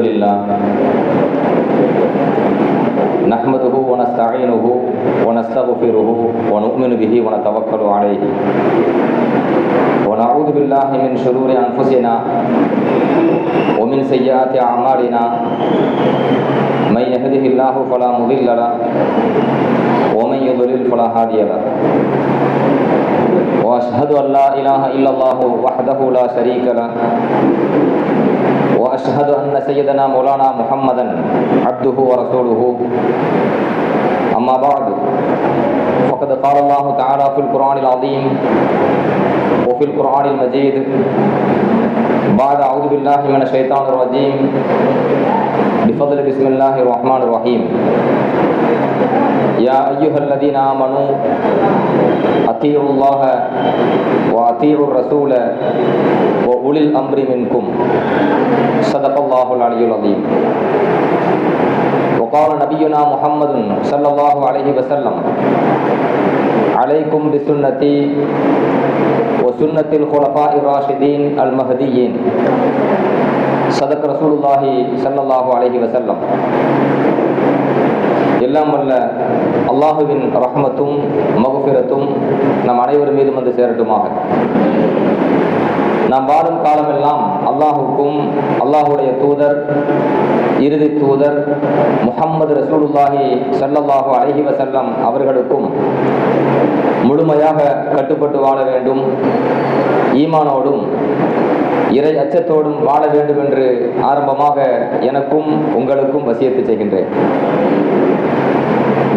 لله نحمده ونستعينه ونستغفره ونؤمن به ونتوكل عليه ونعوذ بالله من شرور أنفسنا ومن سيئات أعمالنا من يهده الله فلا مضل له ومن يضلل فلا هادي له وأشهد أن لا إله إلا الله وحده لا شريك له وأشهد أن سيدنا مولانا محمدا عبده ورسوله أما بعد فقد قال الله تعالى في القرآن العظيم وفي القرآن المجيد بعد أعوذ بالله من الشيطان الرجيم بفضل بسم الله الرحمن الرحيم يا أيها الذين آمنوا أطيعوا الله وأطيعوا الرسول وأولي الأمر منكم صدق الله العلي العظيم وقال نبينا محمد صلى الله عليه وسلم عليكم بسنتي وسنة الخلفاء الراشدين المهديين صدق رسول الله صلى الله عليه وسلم. எல்லாம் வல்ல அல்லாஹுவின் ரஹ்மத்தும் மக்ஃபிரத்தும் நம் அனைவர் மீதும் வந்து சேரட்டுமாக. நாம் வாழும் காலமெல்லாம் அல்லாஹுக்கும் அல்லாஹுடைய தூதர் இறுதி தூதர் முஹம்மது ரசூலுல்லாஹி ஸல்லல்லாஹு அலைஹி வஸல்லம் அவர்களுக்கும் முழுமையாக கட்டுப்பட்டு வாழ வேண்டும், ஈமானோடும் இறை அச்சத்தோடும் வாழ வேண்டும் என்று ஆரம்பமாக எனக்கும் உங்களுக்கும் வசியத்து செய்கின்றேன்.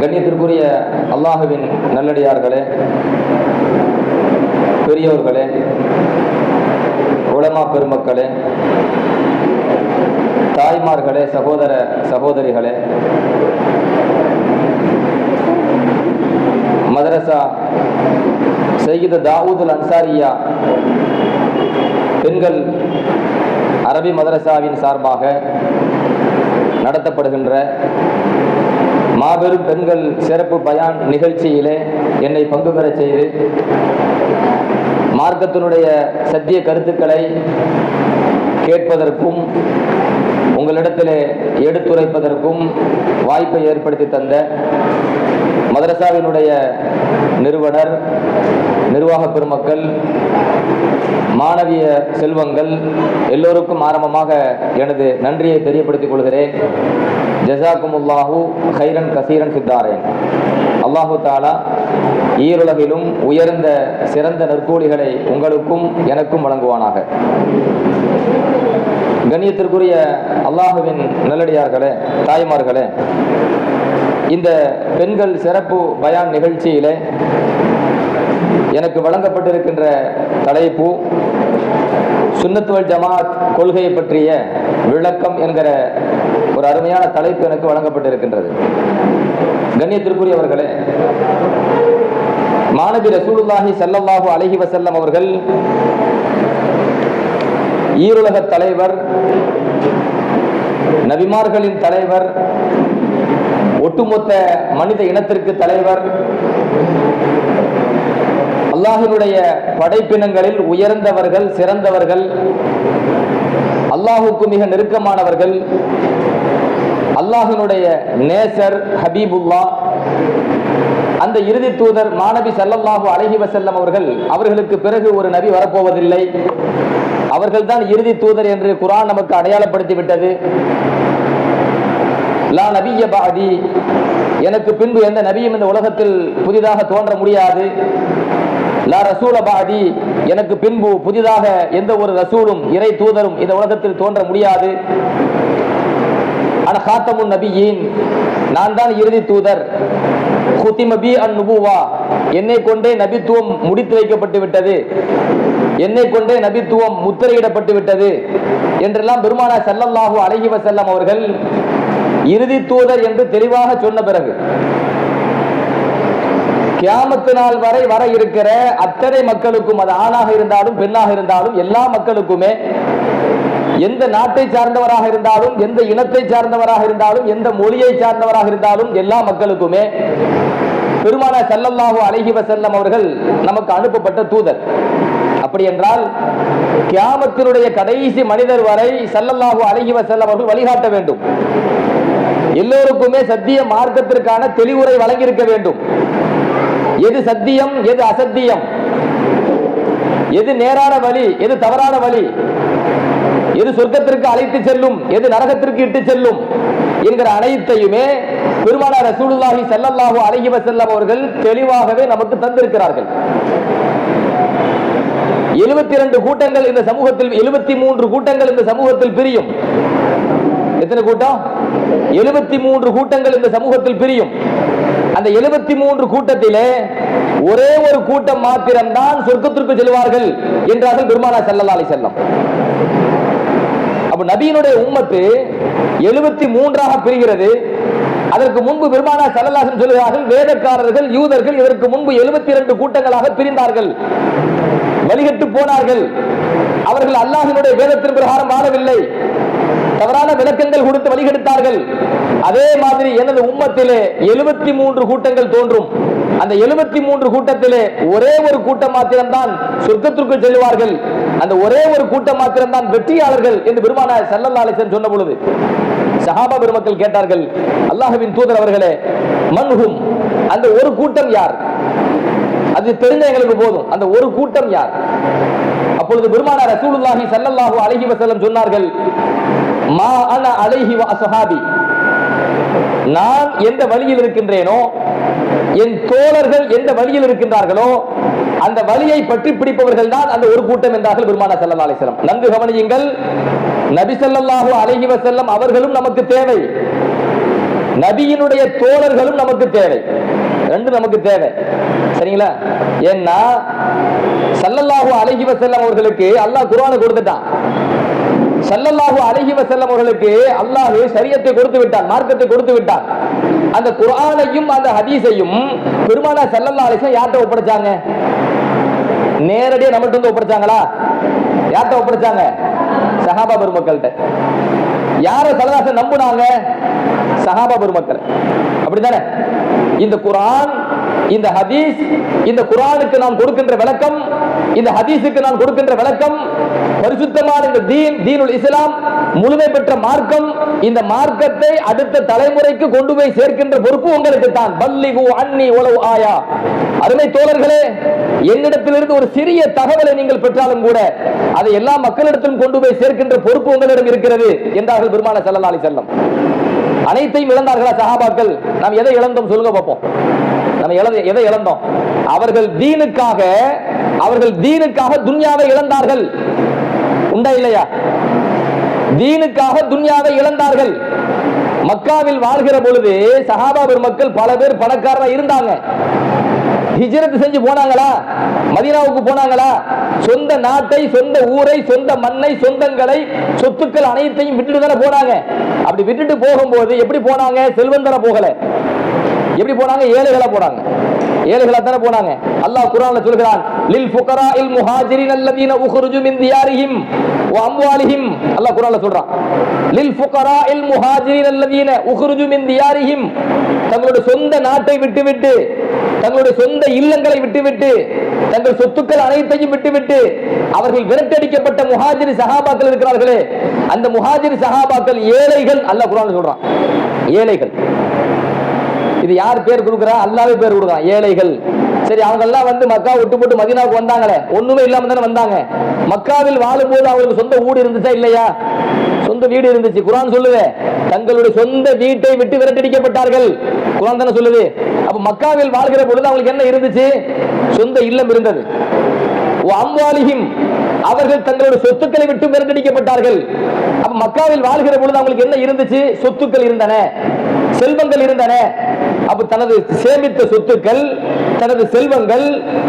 கண்ணியத்திற்குரிய அல்லாஹுவின் நல்லடியார்களே, பெரியோர்களே, உலமா பெருமக்களே, தாய்மார்களே, சகோதர சகோதரிகளே, மதரசா சையீத் தாவூத் அன்சாரியா பெண்கள் அரபி மதரசாவின் சார்பாக நடத்தப்படுகின்ற மாபெரும் பெண்கள் சிறப்பு பயான் நிகழ்ச்சியிலே என்னை பங்கு பெற செய்து மார்க்கத்தினுடைய சத்திய கருத்துக்களை கேட்பதற்கும் உங்களிடத்திலே எடுத்துரைப்பதற்கும் வாய்ப்பை ஏற்படுத்தி தந்த மதரசாவினுடைய நிறுவனர், நிர்வாக பெருமக்கள், மாணவிய செல்வங்கள் எல்லோருக்கும் ஆரம்பமாக எனது நன்றியை தெரியப்படுத்திக் கொள்கிறேன். ஜஸாக்குமுல்லாஹு கைரன் கசீரன் சித்தாரேன். அல்லாஹு தாலா ஈருலகிலும் உயர்ந்த சிறந்த நற்கூலிகளை உங்களுக்கும் எனக்கும் வழங்குவானாக. கண்ணியத்திற்குரிய அல்லாஹுவின் நல்லடியார்களே, தாய்மார்களே, இந்த பெண்கள் சிறப்பு பயான் நிகழ்ச்சியிலே எனக்கு வழங்கப்பட்டிருக்கின்ற தலைப்பு சுன்னத் வல் ஜமாத் கொள்கையை பற்றிய விளக்கம் என்கிற ஒரு அருமையான தலைப்பு எனக்கு வழங்கப்பட்டிருக்கின்றது. கண்ணியத்திற்குரியவர்களே, மாநபி ரசூலுல்லாஹி ஸல்லல்லாஹு அலைஹி வஸல்லம் அவர்கள் ஈருலக தலைவர், நபிமார்களின் தலைவர், ஒட்டுமொத்த மனித இனத்திற்கு தலைவர், அல்லாஹினுடைய படைப்பினங்களில் உயர்ந்தவர்கள், சிறந்தவர்கள், அல்லாஹுக்கு மிக நெருக்கமானவர்கள், அல்லாஹினுடைய நேசர் ஹபீபுல்லா, அந்த இறுதி தூதர் மாநபி ஸல்லல்லாஹு அலைஹி வஸல்லம் அவர்களுக்கு பிறகு ஒரு நபி வரப்போவதில்லை, அவர்கள்தான் இறுதி தூதர் என்று குர்ஆன் நமக்கு அடையாளப்படுத்தி விட்டது. லா நபிய பாதி, எனக்கு பின்பு எந்த நபியும் இந்த உலகத்தில் புதிதாக தோன்ற முடியாது. லா ரசூல பாதி, எனக்கு பின்பு புதிதாக எந்த ஒரு ரசூலும் இறை தூதரும் இந்த உலகத்தில் தோன்ற முடியாது. அன காத்தமுன் நபியின், நான் தான் இறுதி தூதர். குத்திம பி அன் நுபுவா, என்னை கொண்டே நபித்துவம் முடித்து வைக்கப்பட்டு விட்டது, என்னை கொண்டே நபித்துவம் முத்திரையிடப்பட்டு விட்டது என்றெல்லாம் பெருமானார் ஸல்லல்லாஹு அலைஹி வஸல்லம் அவர்கள் இறுதி தூதர் என்று தெளிவாக சொன்ன பிறகு கியாமத்து நாள் வரை வர இருக்கிற அத்தனை மக்களுக்கும், அது ஆணாக இருந்தாலும் பெண்ணாக இருந்தாலும் எல்லா மக்களுக்குமே, எந்த நாட்டை சார்ந்தவராக இருந்தாலும், எந்த இனத்தை சார்ந்தவராக இருந்தாலும், எந்த மொழியை சார்ந்தவராக இருந்தாலும் எல்லா மக்களுக்குமே பெருமானார் ஸல்லல்லாஹு அலைஹி வஸல்லம் அவர்கள் நமக்கு அனுப்பப்பட்ட தூதர். அப்படி என்றால் கியாமத்தினுடைய கடைசி மனிதர் வரை ஸல்லல்லாஹு அலைஹி வஸல்லம் அவர்கள் வழிகாட்ட வேண்டும். எல்லோருக்குமே சத்திய மார்க்கத்திற்கான தெளிவுரை வழங்கியிருக்க வேண்டும். எது சத்தியம், எது அசத்தியம், எது நேரான வழி, எது தவறான வழி, எது சொர்க்கத்திற்கு அழைத்து செல்லும், எது நரகத்திற்கு இட்டு செல்லும் என்கிற அனைத்தையுமே பெருமானார் ரசூலுல்லாஹி ஸல்லல்லாஹு அலைஹி வஸல்லம் அவர்கள் தெளிவாகவே நமக்கு தந்திருக்கிறார்கள். 72 கூட்டங்கள் இந்த சமூகத்தில், 73 கூட்டங்கள் இந்த சமூகத்தில் பிரியும். எத்தனை கூட்டம்? 73 கூட்டங்கள் இந்த சமூகத்தில் பிரியும். அந்த 73 கூட்டத்திலே ஒரே ஒரு கூட்டம் மாத்திரம்தான் சொர்க்கத்திற்கு செல்வார்கள் என்றார்கள் பெருமானார் ஸல்லல்லாஹு அலைஹி வஸல்லம். அப்ப நபியினுடைய உம்மத்து 73ஆக பிரிகிறது. அதற்கு முன்பு பெருமானார் ஸல்லல்லாஹு அலைஹி வஸல்லம் சொல்கிறார்கள், வேதக்காரர்கள் யூதர்கள் இதற்கு முன்பு 72 கூட்டங்களாக பிரிந்தார்கள், வழிகட்டு போனார்கள். அவர்கள் அல்லாஹ்வினுடைய வேதத்தின் பிரகாரம் வாழவில்லை, தவறான விளக்கங்கள் கொடுத்து வழிகெடுத்தார்கள். அதே மாதிரி எனது உம்மத்திலே 73 கூட்டங்கள் தோன்றும். அந்த 73 கூட்டத்திலே ஒரே ஒரு கூட்டம் மாத்திரம்தான் சொர்க்கத்திற்கு செல்வார்கள், அந்த ஒரே ஒரு கூட்டம் மாத்திரம்தான் வெற்றியாளர்கள் என்று பெருமானார் ஸல்லல்லாஹு அலைஹி வஸல்லம் சொன்ன பொழுது சஹாபா பெருமக்கள் கேட்டார்கள், அல்லாஹ்வின் தூதர் அவர்களே, மன்ஹும், அந்த ஒரு கூட்டம் யார்? அது தெரிஞ்ச எங்களுக்கு போதும், அந்த ஒரு கூட்டம் யார்? அப்பொழுது பெருமானார் ரசூலுல்லாஹி ஸல்லல்லாஹு அலைஹி வஸல்லம் சொன்னார்கள், மா அன அலைஹி வ அஸ்ஹாபி, நான் எந்த வழியில் இருக்கின்றேனோ, என் தோழர்கள் எந்த வழியில் இருக்கின்றார்களோ அந்த வழியை பற்றி பிடிப்பவர்கள் தான் அந்த ஒரு கூட்டம் என்றார்கள் பெருமானார் ஸல்லல்லாஹு அலைஹி வஸல்லம். நன்கு கவனியுங்கள், நபி ஸல்லல்லாஹு அலைஹி வஸல்லம் அவர்களும் நமக்கு தேவை, நபியினுடைய தோழர்களும் நமக்கு தேவை, ரெண்டு நமக்கு தேவை. சரிங்களா? ஏன்னா ஸல்லல்லாஹு அலைஹி வஸல்லம் அவர்களுக்கு அல்லாஹ் குர்ஆனை கொடுத்துட்டான். ஸல்லல்லாஹு அலைஹி வஸல்லம் அவர்களுக்கு அல்லாஹ் ஷரியத்தை கொடுத்து விட்டான், மார்க்கத்தை கொடுத்து விட்டான். அந்த குர்ஆனையும் அந்த ஹதீஸையும் பெருமானார் ஸல்லல்லாஹு அலைஹி வஸல்லம் யார்கிட்ட ஒப்படைச்சாங்க? நேரடியா நம்மள்ட்ட வந்து ஒப்படைச்சாங்களா? யார்கிட்ட ஒப்படைச்சாங்க? சஹாபா பெருமக்கள்கிட்ட. யாரை ஸல்லல்லாஹு நம்புனாங்க? சஹாபா பெருமக்கள். அப்படித்தானே? இந்த குர்ஆன், இந்த ஹதீஸ், இந்த குர்ஆனுக்கு நாம் கொடுக்கின்ற விளக்கம், இந்த ஹதீஸுக்கு நாம் கொடுக்கின்ற விளக்கம், பரிசுத்தமான இந்த தீன், தீனுல் இஸ்லாம், முழுமை பெற்ற மார்க்கம், இந்த மார்க்கத்தை அடுத்த தலைமுறைக்கு கொண்டு போய் சேர்க்கின்ற பொறுப்பு உங்களுக்கு தான். பல்லிகு அன்னி வலவ் ஆயா. அருமை தோழர்களே, என்னிடத்திலிருந்து ஒரு சிறிய தகவலை நீங்கள் பெற்றாலும் கூட அதை எல்லா மக்களிடத்திலும் கொண்டு போய் சேர்க்கின்ற பொறுப்பு உங்களிடம் இருக்கிறது என்றார்கள் பெருமானார் ஸல்லல்லாஹு அலைஹி வஸல்லம். அனைத்தையும் இழந்தார்களா சஹாபாக்கள்? நாம் எதை இழந்தோம் சொல்லுங்க பார்ப்போம். நம்ம எதை இழந்தோம்? அவர்கள் தீனுக்காக துன்யாவை இழந்தார்கள். உண்டா இல்லையா? தீனுக்காக துன்யாவை இழந்தார்கள். மக்காவில் வாழ்கிற பொழுது சஹாபா பெருமக்கள் பல பேர் பணக்காரரா இருந்தாங்க. ஹிஜ்ரத் செஞ்சு போனாங்களா? மதீனாவுக்கு போனாங்களா? சொந்த நாட்டை, சொந்த ஊரை, சொந்த மண்ணை, சொந்தங்களை, சொத்துக்கள் அனைத்தையும் விட்டுட்டு தானே போனாங்க. அப்படி விட்டுட்டு போகும்போது எப்படி போனாங்க? செல்வந்தர போகல. எப்படி போனாங்க? ஏழைகளா போனாங்க. ஏழைகளா தானே போனாங்க. அல்லாஹ் குர்ஆன்ல சொல்கிறான், லில் ஃபுகராஇல் முஹாஜிரின் அல்லதீன உக்ருஜு மின் தியாரிஹிம் வ அம்வாலிஹிம். அல்லாஹ் குர்ஆன்ல சொல்றான், லில் ஃபுகராஇல் முஹாஜிரின் அல்லதீன உக்ருஜு மின் தியாரிஹிம். தங்களுடைய சொந்த நாட்டை விட்டுவிட்டு, தங்களுடைய சொந்த இல்லங்களை விட்டுவிட்டு, தங்கள் சொத்துக்கள் அனைத்தையும் விட்டுவிட்டு அவர்கள் விரட்டடிக்கப்பட்ட முஹாஜிரி சஹாபாக்கள் இருக்கிறார்களே, அந்த முஹாஜிரி சஹாபாக்கள் ஏழைகள். அல்லாஹ் குர்ஆன்ல சொல்றான், ஏழைகள். இது யார் பேர் கொடுக்குறா? அல்லாஹ்வே பேர் கொடுக்குறான், ஏழைகள். சரி, அவங்க எல்லாம் வந்து மக்கா விட்டு போட்டு மதீனாவுக்கு வந்தாங்களே, ஒண்ணுமே இல்லாம தானே வந்தாங்க. மக்காவில் வாழும்போது அவங்களுக்கு சொந்த வீடு இருந்துச்சா இல்லையா? சொந்த வீடு இருந்துச்சு. குர்ஆன் சொல்லுது, தங்களுடைய சொந்த வீட்டை விட்டு விரட்டடிக்கப்பட்டார்கள். குர்ஆன் தானே சொல்லுது. அப்ப மக்காவில் வாழ்கிற பொழுது அவங்களுக்கு என்ன இருந்துச்சு? சொந்த இல்லம் இருந்தது. அம்வாலிஹிம், அவர்கள் தங்களுடைய சொத்துக்களை விட்டு விரட்டடிக்கப்பட்டார்கள். அப்ப மக்காவில் வாழ்கிற பொழுது அவங்களுக்கு என்ன இருந்துச்சு? சொத்துக்கள் இருந்தன, செல்வங்கள் இருந்தன. அப்ப தனது சேமித்த சொத்துக்கள், தனது செல்வங்கள்,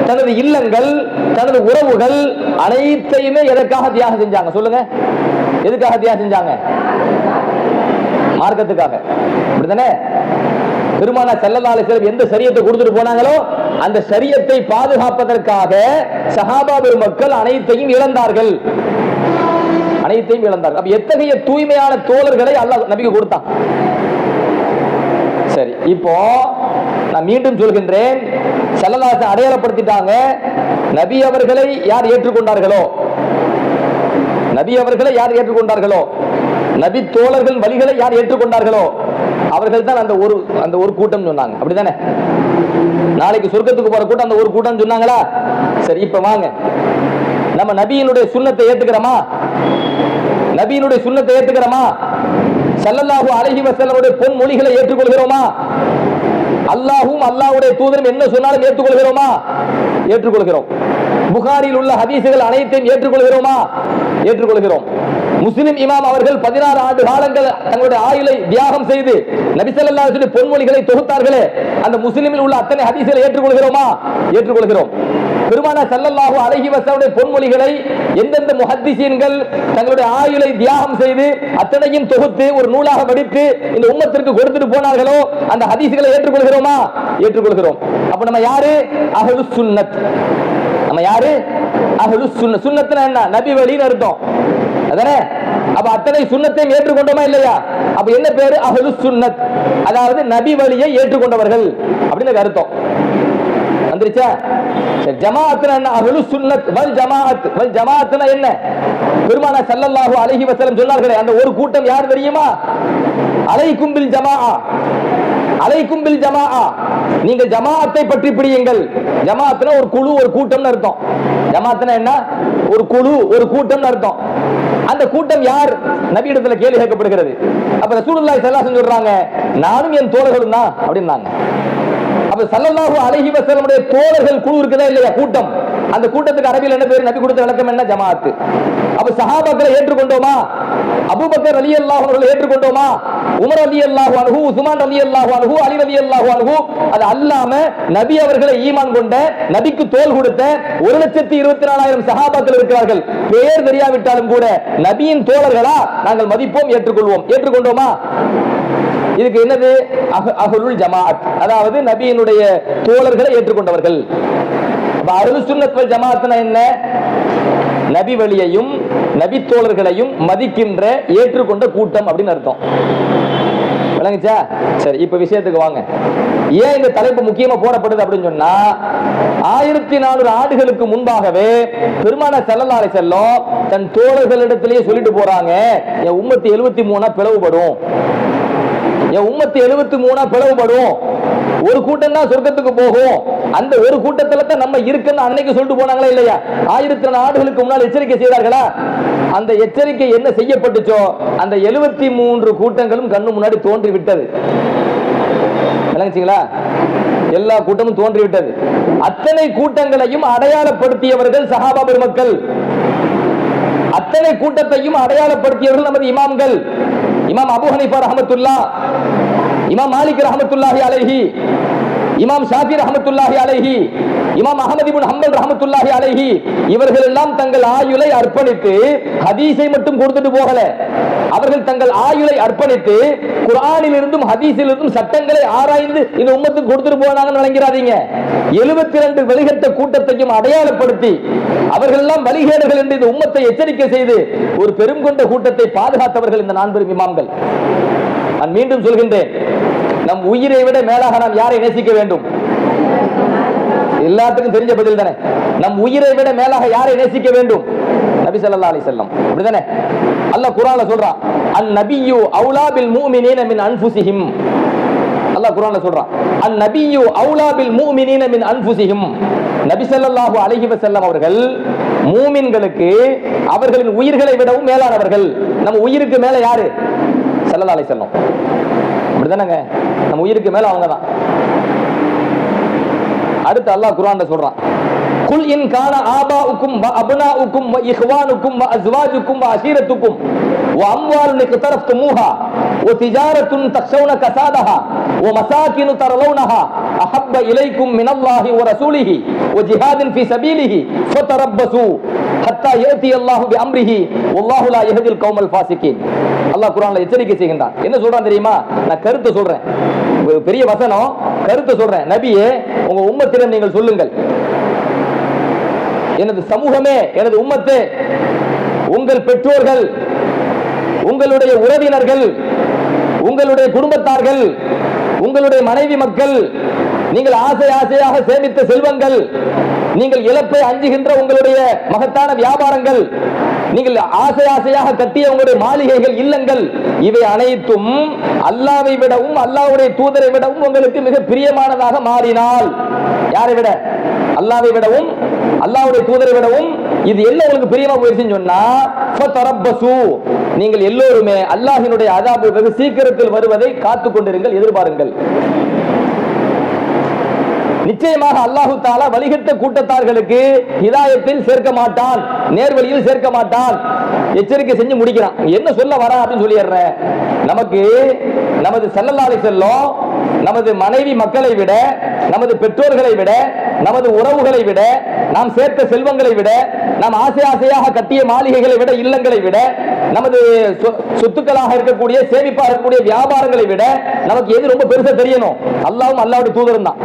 தனது இல்லங்கள், தனது உறவுகள் அனைத்தையுமே எதற்காக தியாகம் செஞ்சாங்க சொல்லுங்க? எதுக்காக தியாகம் செஞ்சாங்க? மார்க்கத்துக்காக. அப்படித்தானே? பெருமானார் ஸல்லல்லாஹு அலைஹி வஸல்லம் எந்த ஷரியத்தை கொடுத்துட்டு போனாங்களோ அந்த ஷரியத்தை பாதுகாப்பதற்காக சஹாபா பெருமக்கள் அனைத்தையும் இழந்தார்கள். அனைத்தையும் இழந்தார்கள். அப்ப எத்தகைய தூய்மையான தோழர்களை அல்லாஹ் நபிக்கு கொடுத்தான். சரி, இப்போ நான் மீண்டும் சொல்கின்றேன், ஸல்லல்லாஹு அலைஹி வஸல்லம் அடையாளப்படுத்திட்டாங்க. நபி அவர்களை யார் ஏற்றுக்கொண்டார்களோ, நபி அவர்களை யார் ஏற்றுக்கொண்டார்களோ, நபி அவர்களை யார் ஏற்றுக்கொண்டார்களோ, நபி அவர்களை யார் ஏற்றுக்கொண்டார்களோ, நபி அவர்களை யார் ஏற்றுக்கொண்டார்களோ, நபி அவர்களை யார் ஏற்றுக்கொண்டார்களோ, நபி அவர்களை யார் ஏற்றுக்கொண்டார்களோ, நபி அவர்களை யார் ஏற்றுக்கொண்டார்களோ, நபி தோழர்கள் வழிகளை யார் ஏற்றுக்கொண்டார்களோ அவர்கள் தான் அந்த ஒரு கூட்டம் சொன்னாங்க. அப்படிதானே? நாளைக்கு சொர்க்கத்துக்கு போற கூட்டம் அந்த ஒரு கூட்டம் சொன்னாங்களா? சரி, இப்ப வாங்க, நம்ம நபியினுடைய சுன்னத்தை ஏத்துக்கிறோமா? நபியினுடைய சுன்னத்தை ஏத்துக்கிறோமா? ஸல்லல்லாஹு அலைஹி வஸல்லமுடைய பொன்மொழிகளை ஏற்றுக்கொள்கிறோமா? அல்லாஹ்வும் அல்லாஹ்வுடைய தூதரும் என்ன சொன்னாலும் ஏற்றுக்கொள்கிறோமா? ஏற்றுக்கொள்கிறோம். புகாரில் உள்ள ஹதீசுகள் அனைத்தையும் ஏற்றுக்கொள்கிறோமா? ஏற்றுக்கொள்கிறோம். முஸ்லிம் இமாம் அவர்கள் 16 ஆண்டு காலங்கள் தங்களுடைய ஆயுளை தியாகம் செய்து நபி ஸல்லல்லாஹு அலைஹி வஸல்லம் பொன்மொழிகளை தொகுத்தார்களே, அந்த முஸ்லிமில் உள்ள அத்தனை ஹதீசுகளை ஏற்றுக்கொள்கிறோமா? ஏற்றுக்கொள்கிறோம். பெருமானார் ஸல்லல்லாஹு அலைஹி வஸல்லம் பொன்மொழிகளை எந்தெந்த முஹத்திஸீன்கள் தங்களுடைய ஆயுளை தியாகம் செய்து அத்தனையும் தொகுத்து ஒரு நூலாக வடித்து இந்த உம்மத்திற்கு கொடுத்துட்டு போனார்களோ அந்த ஹதீசுகளை ஏற்றுக்கொள்கிறோமா? ஏற்றுக்கொள்கிறோம். அப்ப நம்ம யாரு? அஹ்லுஸ் சுன்னத். நம்ம யாரு? அஹ்லுஸ் சுன்னத். சுன்னத்னா என்ன? நபி வழின்னு அர்த்தம். அதானே? அப்ப அத்தனை சுன்னத்தையும் ஏற்றுக்கொண்டோமா இல்லையா? அப்ப என்ன பேரு? அஹ்லுஸ் சுன்னத். அதாவது நபி வழியை ஏற்றுக்கொண்டவர்கள் அப்படின்னு அர்த்தம். வந்துருச்சா? சரி, ஜமாஅத்னா என்ன? அஹ்லுஸ் சுன்னத் வல் ஜமாஅத். வல் ஜமாஅத்னா என்ன? பெருமானார் ஸல்லல்லாஹு அலைஹி வஸல்லம் சொன்னார்களே, அந்த ஒரு கூட்டம் யார் தெரியுமா? அலைக்கும் பில் ஜமாஅ. அலைக்கும் பில் ஜமாஅ. நீங்க ஜமாஅத்தை பற்றி பிடியுங்கள். ஜமாஅத்னா ஒரு குழு, ஒரு கூட்டம்னு அர்த்தம். ஜமாஅத்னா என்ன? ஒரு குழு, ஒரு கூட்டம்னு அர்த்தம். அந்த கூட்டம் யார்? நபியிடத்துல கேள்வி கேட்கப்படுகிறது. அப்ப ரசூலுல்லாஹி ஸல்லல்லாஹு அலைஹி வஸல்லம் சொல்றாங்க, நானும் என் தோழர்களும் தான் அப்படின்னாங்க. அப்ப ஸல்லல்லாஹு அலைஹி வஸல்லமுடைய தோழர்கள் குழு இருக்குதா இல்லையா? கூட்டம். அந்த கூட்டத்துக்கு அரபியில் என்ன பேர்? நபி கொடுத்த விளக்கம் என்ன? ஜமாஅத். அப்ப சஹாபாக்களை ஏற்றுக்கொண்டோமா? அபூபக்கர் ரலியல்லாஹு அன்ஹு அவர்களை ஏற்றுக்கொண்டோமா? உமர் ரலியல்லாஹு அன்ஹு, உஸ்மான் ரலியல்லாஹு அன்ஹு, அலி ரலியல்லாஹு அன்ஹு, அது அல்லாம நபி அவர்களை ஈமான் கொண்ட, நபிக்கு தோள் கொடுத்த 1,24,000 சஹாபாக்கள் இருக்கிறார்கள். பெயர் தெரியாவிட்டாலும் கூட நபியின் தோழர்களா நாங்கள் மதிப்போம், ஏற்றுக்கொள்வோம். ஏற்றுக்கொண்டோமா? இதுக்கு என்னது? அஹ்லுல் ஜமாஅத். அதாவது நபியினுடைய தோழர்களை ஏற்றுக்கொண்டவர்கள். அஹ்லுஸ் சுன்னத் வல் ஜமாஅத்னா என்ன? நபி வழியையும் நபி தோழர்களையும் மதிக்கின்ற, ஏற்றுக்கொண்ட கூட்டம் அப்படின்னு அர்த்தம். விளங்குச்சா? சரி, இப்ப விஷயத்துக்கு வாங்க. ஏன் இந்த தலைப்பு முக்கியமா போடப்படுது அப்படின்னு சொன்னா, 1400 ஆண்டுகளுக்கு முன்பாகவே பெருமானார் ஸல்லல்லாஹு அலைஹி வஸல்லம் தன் தோழர்களிடத்திலேயே சொல்லிட்டு போறாங்க, என் உம்மத்து 73 பிளவுபடும். என் உம்மத்து 73 பிளவுபடும். ஒரு கூட்டம் தான் சொர்க்கத்துக்கு போகும். அந்த ஒரு கூட்டத்துல தான் நம்ம இருக்குன்னு அன்னைக்கு சொல்லிட்டு போனாங்களா இல்லையா? 1400 ஆண்டுகளுக்கு முன்னால் எச்சரிக்கை செய்தார்களா? அந்த எச்சரிக்கை என்ன செய்யப்பட்டுச்சோ அந்த 73 கூட்டங்களும் கண்ணு முன்னாடி தோன்றி விட்டது. விளங்குச்சுங்களா? எல்லா கூட்டமும் தோன்றி விட்டது. அத்தனை கூட்டங்களையும் அடையாளப்படுத்தியவர்கள் சஹாபா பெருமக்கள். அத்தனை கூட்டத்தையும் அடையாளப்படுத்தியவர்கள் நமது இமாம்கள். இமாம் அபூ ஹனீஃபா ரஹ்மத்துல்லாஹ், இமாம் மாலிக் ரஹ்மத்துல்லாஹி அலைஹி, இமாம் ஷாஃபி ரஹ்மத்துல்லாஹி அலைஹி, இமாம் அஹ்மத் இப்னு ஹம்பல் ரஹ்மத்துல்லாஹி அலைஹி, இவர்கள் எல்லாம் தங்கள் ஆயுளை அர்ப்பணித்து ஹதீஸை மட்டும் கொடுத்துட்டு போகல. அவர்கள் தங்கள் ஆயுளை அர்ப்பணித்து குர்ஆனில் இருந்தும் ஹதீஸில் இருந்தும் சட்டங்களை ஆராய்ந்து இந்த உம்மத்துக்கு கொடுத்துட்டு போனாங்கன்னு நினைக்கிறாதீங்க. 72 வழிகட்ட கூட்டத்தையும் அடையாளப்படுத்தி அவர்கள் எல்லாம் வழிகேடுகள் என்று இந்த உம்மத்தை எச்சரிக்கை செய்து ஒரு பெரும் கொண்ட கூட்டத்தை பாதுகாத்தவர்கள் இந்த 4 பெரும் இமாம்கள். நான் மீண்டும் சொல்கின்றேன், நம் உயிரை விட மேலாக நாம் யாரை நேசிக்க வேண்டும்? எல்லாத்துக்கும் தெரிஞ்ச பதில் தானே. நம் உயிரை விட மேலாக யாரை நேசிக்க வேண்டும்? நபி ஸல்லல்லாஹு அலைஹி வஸல்லம். அப்படிதானே? அல்லாஹ் குர்ஆன்ல சொல்றான், அன் நபியு அவுலா பில் முஃமினீன மின் அன்ஃபுஸிஹிம். அல்லாஹ் குர்ஆன்ல சொல்றான், அன் நபியு அவுலா பில் முஃமினீன மின் அன்ஃபுஸிஹிம். நபி ஸல்லல்லாஹு அலைஹி வஸல்லம் அவர்கள் மூமின்களுக்கு அவர்களின் உயிர்களை விடவும் மேலானவர்கள். நம்ம உயிருக்கு மேல யாரு? ஸல்லல்லாஹு அலைஹி வஸல்லம். அப்படிதானங்க? நம்ம உயிருக்கு மேல அவங்க தான். அடுத்து அல்லாஹ் குர்ஆன்ல சொல்றான், குல் இன் கான ஆபாஉக்கும் வ அப்னாஉக்கும் வ இஹ்வானுக்கும் வ அஸ்வாஜுக்கும் வ அஷீரத்துக்கும் வ அம்வாலுன் இக்தரஃப்துமூஹா வ திஜாரத்துன் தக்ஷௌன கஸாதஹா வ மசாகினு தரலௌனஹா அஹப்ப இலைக்கும் மினல்லாஹி வ ரசூலிஹி வ ஜிஹாதின் ஃபீ சபீலிஹி ஃபதரப்பஸு ஹத்தா யஅதி அல்லாஹு பி அம்ரிஹி வல்லாஹு லா யஹ்தில் கௌமல் ஃபாசிகீன். அல்லாஹ் குர்ஆன்ல எச்சரிக்கை செய்கின்றான். என்ன சொல்றான் தெரியுமா? நான் கருத்து சொல்றேன், பெரிய வசனம், கருத்து சொல்றேன். நபியே, உங்க உம்மத்திடம் நீங்கள் சொல்லுங்கள், எனது சமூகமே, எனது உம்மத்தே, உங்கள் பெற்றோர்கள், உங்களுடைய உறவினர்கள், உங்களுடைய குடும்பத்தார்கள், உங்களுடைய மனைவி மக்கள், நீங்கள் ஆசை ஆசையாக சேமித்த செல்வங்கள், நீங்கள் இழப்பை அஞ்சுகின்ற உங்களுடைய மகத்தான வியாபாரங்கள், நீங்கள் ஆசை ஆசையாக கட்டிய உங்களுடைய மாளிகைகள், இல்லங்கள், இவை அனைத்தும் அல்லாஹ்வை விடவும் அல்லாஹ்வுடைய தூதரை விடவும் உங்களுக்கு மிக பிரியமானதாக மாறினால், யாரை விட? அல்லாஹ்வை விடவும் அல்லாஹ்வுடைய தூதரை விடவும் இது என்ன உங்களுக்கு பிரியமா போயிருச்சுன்னு சொன்னா, ஃபதரப்பசு, நீங்கள் எல்லோருமே அல்லாஹ்வினுடைய அஸாபு வெகு சீக்கிரத்தில் வருவதை காத்துக் கொண்டிருங்கள், எதிர்பாருங்கள். நிச்சயமாக அல்லாஹு தஆலா வழிகட்ட கூட்டத்தார்களுக்கு ஹிதாயத்தில் சேர்க்க மாட்டான், நேர்வழியில் சேர்க்க மாட்டான். எச்சரிக்கை செஞ்சு முடிக்கிறான். என்ன சொல்ல வரா அப்படின்னு சொல்லிடுறேன். நமக்கு நமது ஸல்லல்லாஹு அலைஹி வஸல்லம் நமது மனைவி மக்களை விட, நமது பெற்றோர்களை விட, நமது உறவுகளை விட, நாம் சேர்த்த செல்வங்களை விட, நாம் ஆசை ஆசையாக கட்டிய மாளிகைகளை விட, இல்லங்களை விட, நமது சொத்துக்களாக இருக்கக்கூடிய சேமிப்பாக இருக்கக்கூடிய வியாபாரங்களை விட நமக்கு எது ரொம்ப பெருசா தெரியணும்? அல்லாஹ்வும் அல்லாஹ்வுடைய தூதரும் தான்.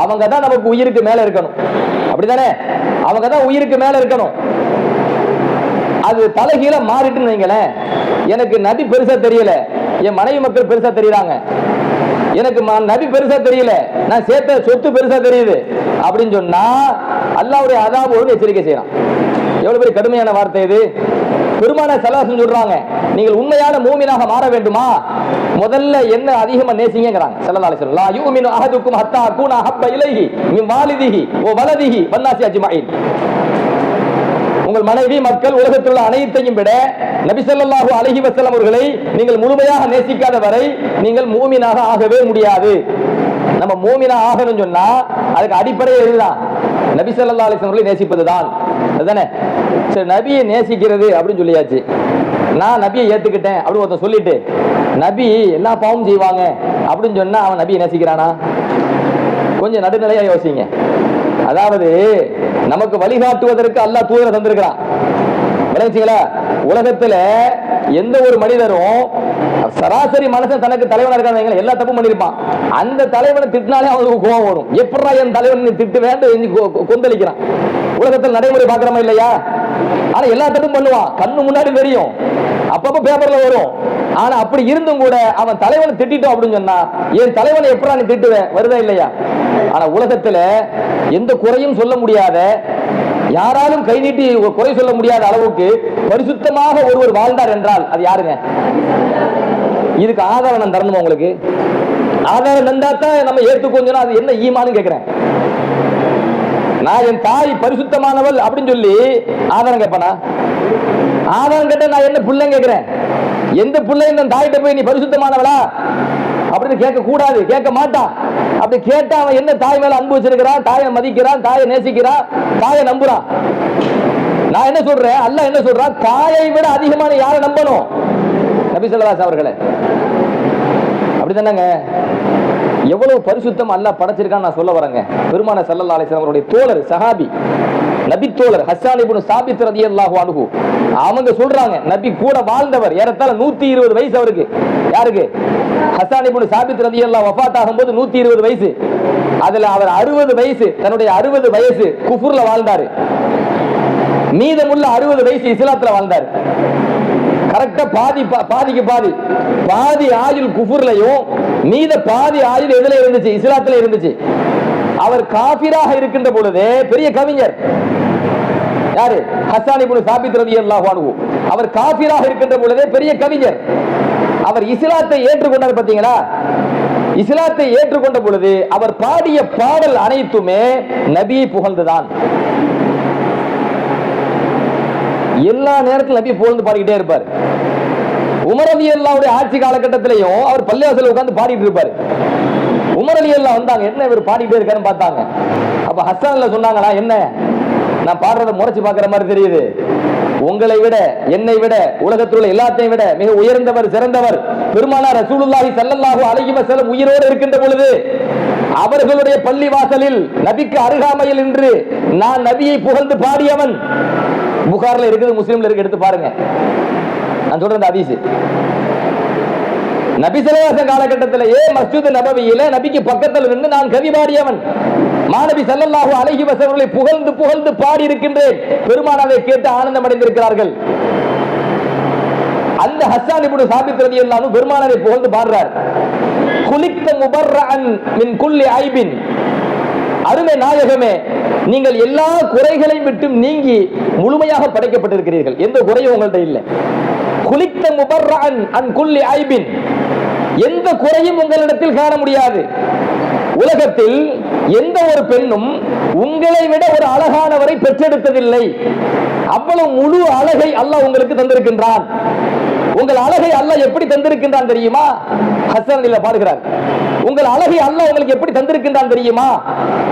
அவங்க தான் நமக்கு உயிருக்கு மேல இருக்கணும், அப்படிதானே? அவங்க தான் உயிருக்கு மேல இருக்கணும். அது தலைகீழ மாறிட்டுன்னு வைங்களேன், எனக்கு நபி பெருசா தெரியல, என் மனைவி மக்கள் பெருசா தெரியுறாங்க, எனக்கு நபி பெருசா தெரியல, நான் சேர்த்த சொத்து பெருசா தெரியுது அப்படின்னு சொன்னா அல்லாஹ்வுடைய அஸாபோடு எச்சரிக்கை செய்யறான். எவ்வளவு பெரிய கடுமையான வார்த்தை இது! பெருமானார் ஸல்லல்லாஹு அலைஹி வஸல்லம் சொல்றாங்க, நீங்கள் உண்மையான மூமினாக மாற வேண்டுமா, முதல்ல என்ன அதிகமா நேசிங்கங்கறாங்க ஸல்லல்லாஹு அலைஹி வஸல்லம். லா யுமினு அஹதுக்கும் ஹத்தா அகூன ஹப்ப இலைஹி மின் வாலிதிஹி வ வலதிஹி வன்னாசி அஜ்மஈன். உங்கள் மனைவி மக்கள் உலகத்தில் உள்ள அனைத்தையும் விட நபி ஸல்லல்லாஹு அலைஹி வஸல்லம் அவர்களை நீங்கள் முழுமையாக நேசிக்காத வரை நீங்கள் மூமினாக ஆகவே முடியாது. நம்ம மூமினா ஆகணும்னு சொன்னா அதுக்கு அடிப்படை இதுதான், நபி ஸல்லல்லாஹு அலைஹி வஸல்லம் நேசிப்பதுதான். அதுதானே? சரி, நபியை நேசிக்கிறது அப்படின்னு சொல்லியாச்சு. நான் நபியை ஏத்துக்கிட்டேன் அப்படின்னு ஒருத்தன் சொல்லிட்டு நபி எல்லா பாவமும் செய்வாங்க அப்படின்னு சொன்னா அவன் நபியை நேசிக்கிறானா? கொஞ்சம் நடுநிலையா யோசிங்க. அதாவது நமக்கு வழிகாட்டுவதற்கு அல்லாஹ் தூதரை தந்திருக்கிறான். விளங்குச்சுங்களா? உலகத்துல எந்த ஒரு மனிதரும் சராசரி மனுஷன் தனக்கு தலைவனா இருக்காங்க, எல்லா தப்பும் பண்ணிருப்பான். அந்த தலைவனை திட்டினாலே அவனுக்கு கோபம் வரும். எப்படா என் தலைவன் திட்டு வேண்டும் கொந்தளிக்கிறான். உலகத்தில் நடைமுறை பார்க்கிறோமா இல்லையா? ஆனா எல்லா தப்பும் பண்ணுவான், கண்ணு முன்னாடி தெரியும், அப்பப்ப பேப்பர்ல வரும். ஆனா அப்படி இருந்தும் கூட அவன் தலைவனை திட்டோம் அப்படின்னு சொன்னா, என் தலைவனை எப்படா நீ திட்டுவேன், வருதா இல்லையா? ஆனா உலகத்துல எந்த குறையும் சொல்ல முடியாத, யாராலும் கை நீட்டி குறை சொல்ல முடியாத அளவுக்கு பரிசுத்தமாக ஒருவர் வாழ்ந்தார் என்றால் அது யாருங்க? இதுக்கு ஆதாரம் நான் தரணுமா உங்களுக்கு? ஆதாரம் தந்தாத்தான் நம்ம ஏற்றுக்கொண்டோம். அது என்ன ஈமான்னு கேட்கிறேன். நான் என் தாய் பரிசுத்தமானவள் அப்படின்னு சொல்லி ஆதாரம் கேட்பானா? ஆதாரம் கேட்ட நான் என்ன பிள்ளைன்னு கேட்கிறேன். எந்த பிள்ளையும் தன் தாயிட்ட போய் நீ பரிசுத்தமானவளா அப்படின்னு கேட்க கூடாது, கேட்க மாட்டான். அப்படி கேட்டா அவன் என்ன தாய் மேல அன்பு வச்சிருக்கிறான், தாயை மதிக்கிறான், தாயை நேசிக்கிறான், தாயை நம்புறான். நான் என்ன சொல்றேன், அல்லாஹ் என்ன சொல்றான், தாயை விட அதிகமான யாரை நம்பணும்? நபி ஸல்லல்லாஹு அலைஹி அவர்களை. அப்படிதானங்க? எவ்வளவு பரிசுத்தம் அல்லாஹ் படைச்சிருக்கான்னு நான் சொல்ல வரேங்க. பெருமானார் ஸல்லல்லாஹு அலைஹி வஸல்லம் அவருடைய தோழர், சஹாபி, நபி தோழர் ஹஸ்ஸான் இப்னு சாபித் ரலியல்லாஹு அன்ஹு, அவங்க சொல்றாங்க, நபி கூட வாழ்ந்தவர், ஏறத்தாழ 120 வயசு அவருக்கு. யாருக்கு? ஹஸ்ஸான் இப்னு சாபித் ரலியல்லாஹு வஃபாத் ஆகும்போது 120 வயசு. அதுல அவர் 60 வயசு, தன்னுடைய 60 வயசு குஃப்ர்ல வாழ்ந்தாரு. மீதமுள்ள 60 வயசு இஸ்லாத்துல வாழ்ந்தார். கரெக்டா பாதிக்கு பாதி ஆயுள் குஃப்ர்லயும், மீத பாதி ஆயுள் எதுல இருந்துச்சு? இஸ்லாத்துல இருந்துச்சு. அவர் காபிராக இருக்கின்ற பொழுது பெரிய கவிஞர். யாரு? ஹஸ்ஸான் இப்னு சாபித் ரலியல்லாஹு அன்ஹு. அவர் காபிராக இருக்கின்ற பொழுது பெரிய கவிஞர். அவர் இஸ்லாத்தை ஏற்றுக்கொண்டார். பாத்தீங்களா? இஸ்லாத்தை ஏற்றுக்கொண்ட பொழுது அவர் பாடிய பாடல் அனைத்துமே நபியை புகழ்ந்துதான். எல்லா நேரத்தில் நபி புகழ்ந்து பாடிக்கிட்டே இருப்பார். உமர் ரலியல்லாஹுடைய ஆட்சி காலகட்டத்திலையும் அவர் பள்ளிவாசல்ல உட்கார்ந்து பாடிட்டு இருப்பார். உமர் ரலியல்லாஹு வந்தாங்க, என்ன இவர் பாடிட்டே இருக்காருன்னு பார்த்தாங்க. அப்ப ஹஸ்ஸான்ல சொன்னாங்களா, என்ன நான் பாடுறத முறைச்சு பார்க்கிற மாதிரி தெரியுது, உங்களை விட என்னை விட உலகத்தில் உள்ள எல்லாத்தையும் விட மிக உயர்ந்தவர் சிறந்தவர் பெருமானார் ரசூலுல்லாஹி ஸல்லல்லாஹு அலைஹி வஸல்லம் உயிரோடு இருக்கின்ற பொழுது அவர்களுடைய பள்ளி வாசலில் நபிக்கு அருகாமையில் நின்று நான் நபியை புகழ்ந்து பாடியவன். புகார்ல இருக்குது, முஸ்லிம்ல இருக்கு, எடுத்து பாருங்க. நான் சொல்றேன் ஹதீஸ். நபி ஸல்லல்லாஹு அலைஹி வஸல்லம் காலகட்டத்திலேயே மஸ்ஜித் நபவியில நபிக்கு பக்கத்தில் நின்று நான் கவி பாடியவன். மாநபி ஸல்லல்லாஹு அலைஹி வஸல்லம் புகழ்ந்து புகழ்ந்து பாடி இருக்கின்றேன். பெருமானாரை கேட்டு ஆனந்தம் அடைந்திருக்கிறார்கள். அந்த ஹஸ்ஸான் இப்னு சாபித் ரலியல்லாஹு அன்ஹு பெருமானாரை புகழ்ந்து பாடுறார். குலிக்த முபர்ரஅன் மின் குல்லி ஐபின், அருமை நாயகமே, நீங்கள் எல்லா குறைகளையும் விட்டு நீங்கி முழுமையாக படைக்கப்பட்டிருக்கிறீர்கள். எந்த குறையும் உங்கள்கிட்ட இல்லை. குலித்த முபர்ரஅன் அன் குல்லி ஐபின், எந்த குறையும் உங்களிடத்தில் காண முடியாது. உலகத்தில் எந்த ஒரு பெண்ணும் உங்களை விட ஒரு அழகானவரை பெற்றெடுத்ததில்லை. அவ்வளவு முழு அழகை அல்லாஹ் உங்களுக்கு தந்திருக்கின்றான். உங்கள் அழகை அல்லாஹ் எப்படி தந்திருக்கின்றான் தெரியுமா? ஹஸ்ஸன் பாடுகிறார், உங்கள் அழகை அல்லாஹ் உங்களுக்கு எப்படி தந்திருக்கின்றான் தெரியுமா?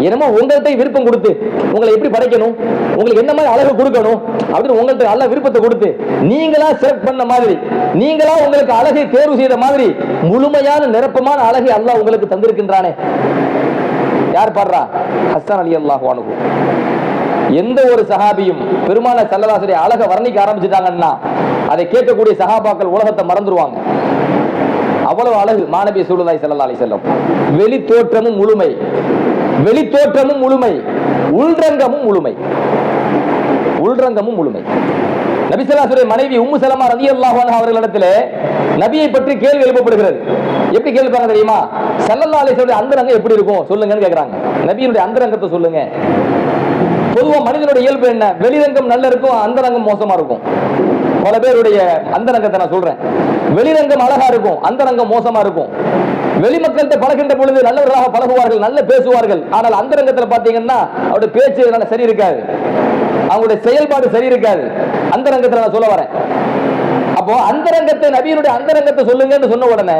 என்னமோ உங்கள்கிட்ட விருப்பம் கொடுத்து உங்களை எப்படி படைக்கணும், உங்களுக்கு என்ன மாதிரி அழகு கொடுக்கணும் அப்படின்னு உங்கள்கிட்ட அல்லாஹ் விருப்பத்தை கொடுத்து நீங்களா செலக்ட் பண்ண மாதிரி, நீங்களா உங்களுக்கு அழகை தேர்வு செய்த மாதிரி முழுமையான நிரப்பமான அழகை அல்லாஹ் உங்களுக்கு தந்திருக்கின்றானே. யார் பாடுறா? ஹஸ்ஸன் ரலியல்லாஹு அன்ஹு. எந்த ஒரு சஹாபியும் பெருமான ஸல்லல்லாஹு அழகை வர்ணிக்க ஆரம்பிச்சுட்டாங்கன்னா அதை கேட்கக்கூடிய சஹாபாக்கள் உலகத்தை மறந்துடுவாங்க. அவ்வளவு அழகு மாநபி ஸல்லல்லாஹு அலைஹி வஸல்லம். வெளி தோற்றமும் முழுமை, வெளி தோற்றமும் முழுமை, உள்ரங்கமும் முழுமை, உள்ரங்கமும் முழுமை. நபி ஸல்லல்லாஹு அலைஹி மனைவி உம்மு சலமா ரலியல்லாஹு அன்ஹா அவர்களிடத்திலே நபியை பற்றி கேள்வி எழுப்பப்படுகிறது. எப்படி கேள்விப்பாங்க தெரியுமா? ஸல்லல்லாஹு அலைஹி வஸல்லம் அந்தரங்கம் எப்படி இருக்கும் சொல்லுங்கன்னு கேக்குறாங்க. நபியினுடைய அந்தரங்கத்தை சொல்லுங்க. பொதுவா மனிதனுடைய இயல்பு என்ன? வெளிரங்கம் நல்ல இருக்கும், அந்தரங்கம் மோசமா இருக்கும். பல பேருடைய அந்தரங்கத்தை நான் சொல்றேன். வெளிரங்கம் அழகா இருக்கும், அந்தரங்கம் மோசமா இருக்கும். வெளிமக்கள்கிட்ட பழகின்ற பொழுது நல்லவர்களாக பழகுவார்கள், நல்ல பேசுவார்கள். ஆனால் அந்தரங்கத்தில் பாத்தீங்கன்னா அவருடைய பேச்சு நல்ல சரி இருக்காது, அவங்களுடைய செயல்பாடு சரி இருக்காது. அந்தரங்கத்தில் நான் சொல்ல வரேன். அப்போ அந்தரங்கத்தை, நபியினுடைய அந்தரங்கத்தை சொல்லுங்கன்னு சொன்ன உடனே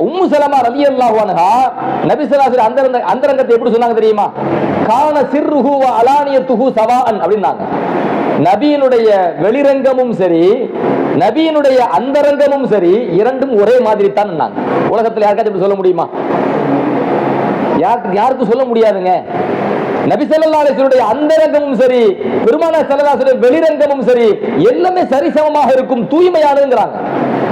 உம்மு சலமா ரலியல்லாஹு அன்ஹா நபி ஸல்லல்லாஹு அலைஹி அந்தரங்கத்தை எப்படி சொன்னாங்க தெரியுமா? கான சிர்ருஹு வ அலானியத்துஹு சவாஅன் அப்படினாங்க. நபியினுடைய வெளிரங்கமும் சரி, நபியினுடைய அந்தரங்கமும் சரி, இரண்டும் ஒரே மாதிரி தான். உலகத்தில் யாருக்காச்சும் சொல்ல முடியுமா? யாருக்கும் சொல்ல முடியாதுங்க. நபி ஸல்லல்லாஹு அலைஹி வஸல்லம் அந்தரங்கமும் சரி, பெருமானார் ஸல்லல்லாஹு அலைஹி வஸல்லம் வெளிரங்கமும் சரி, எல்லாமே சரிசமமாக இருக்கும், தூய்மையானதுங்கறாங்க.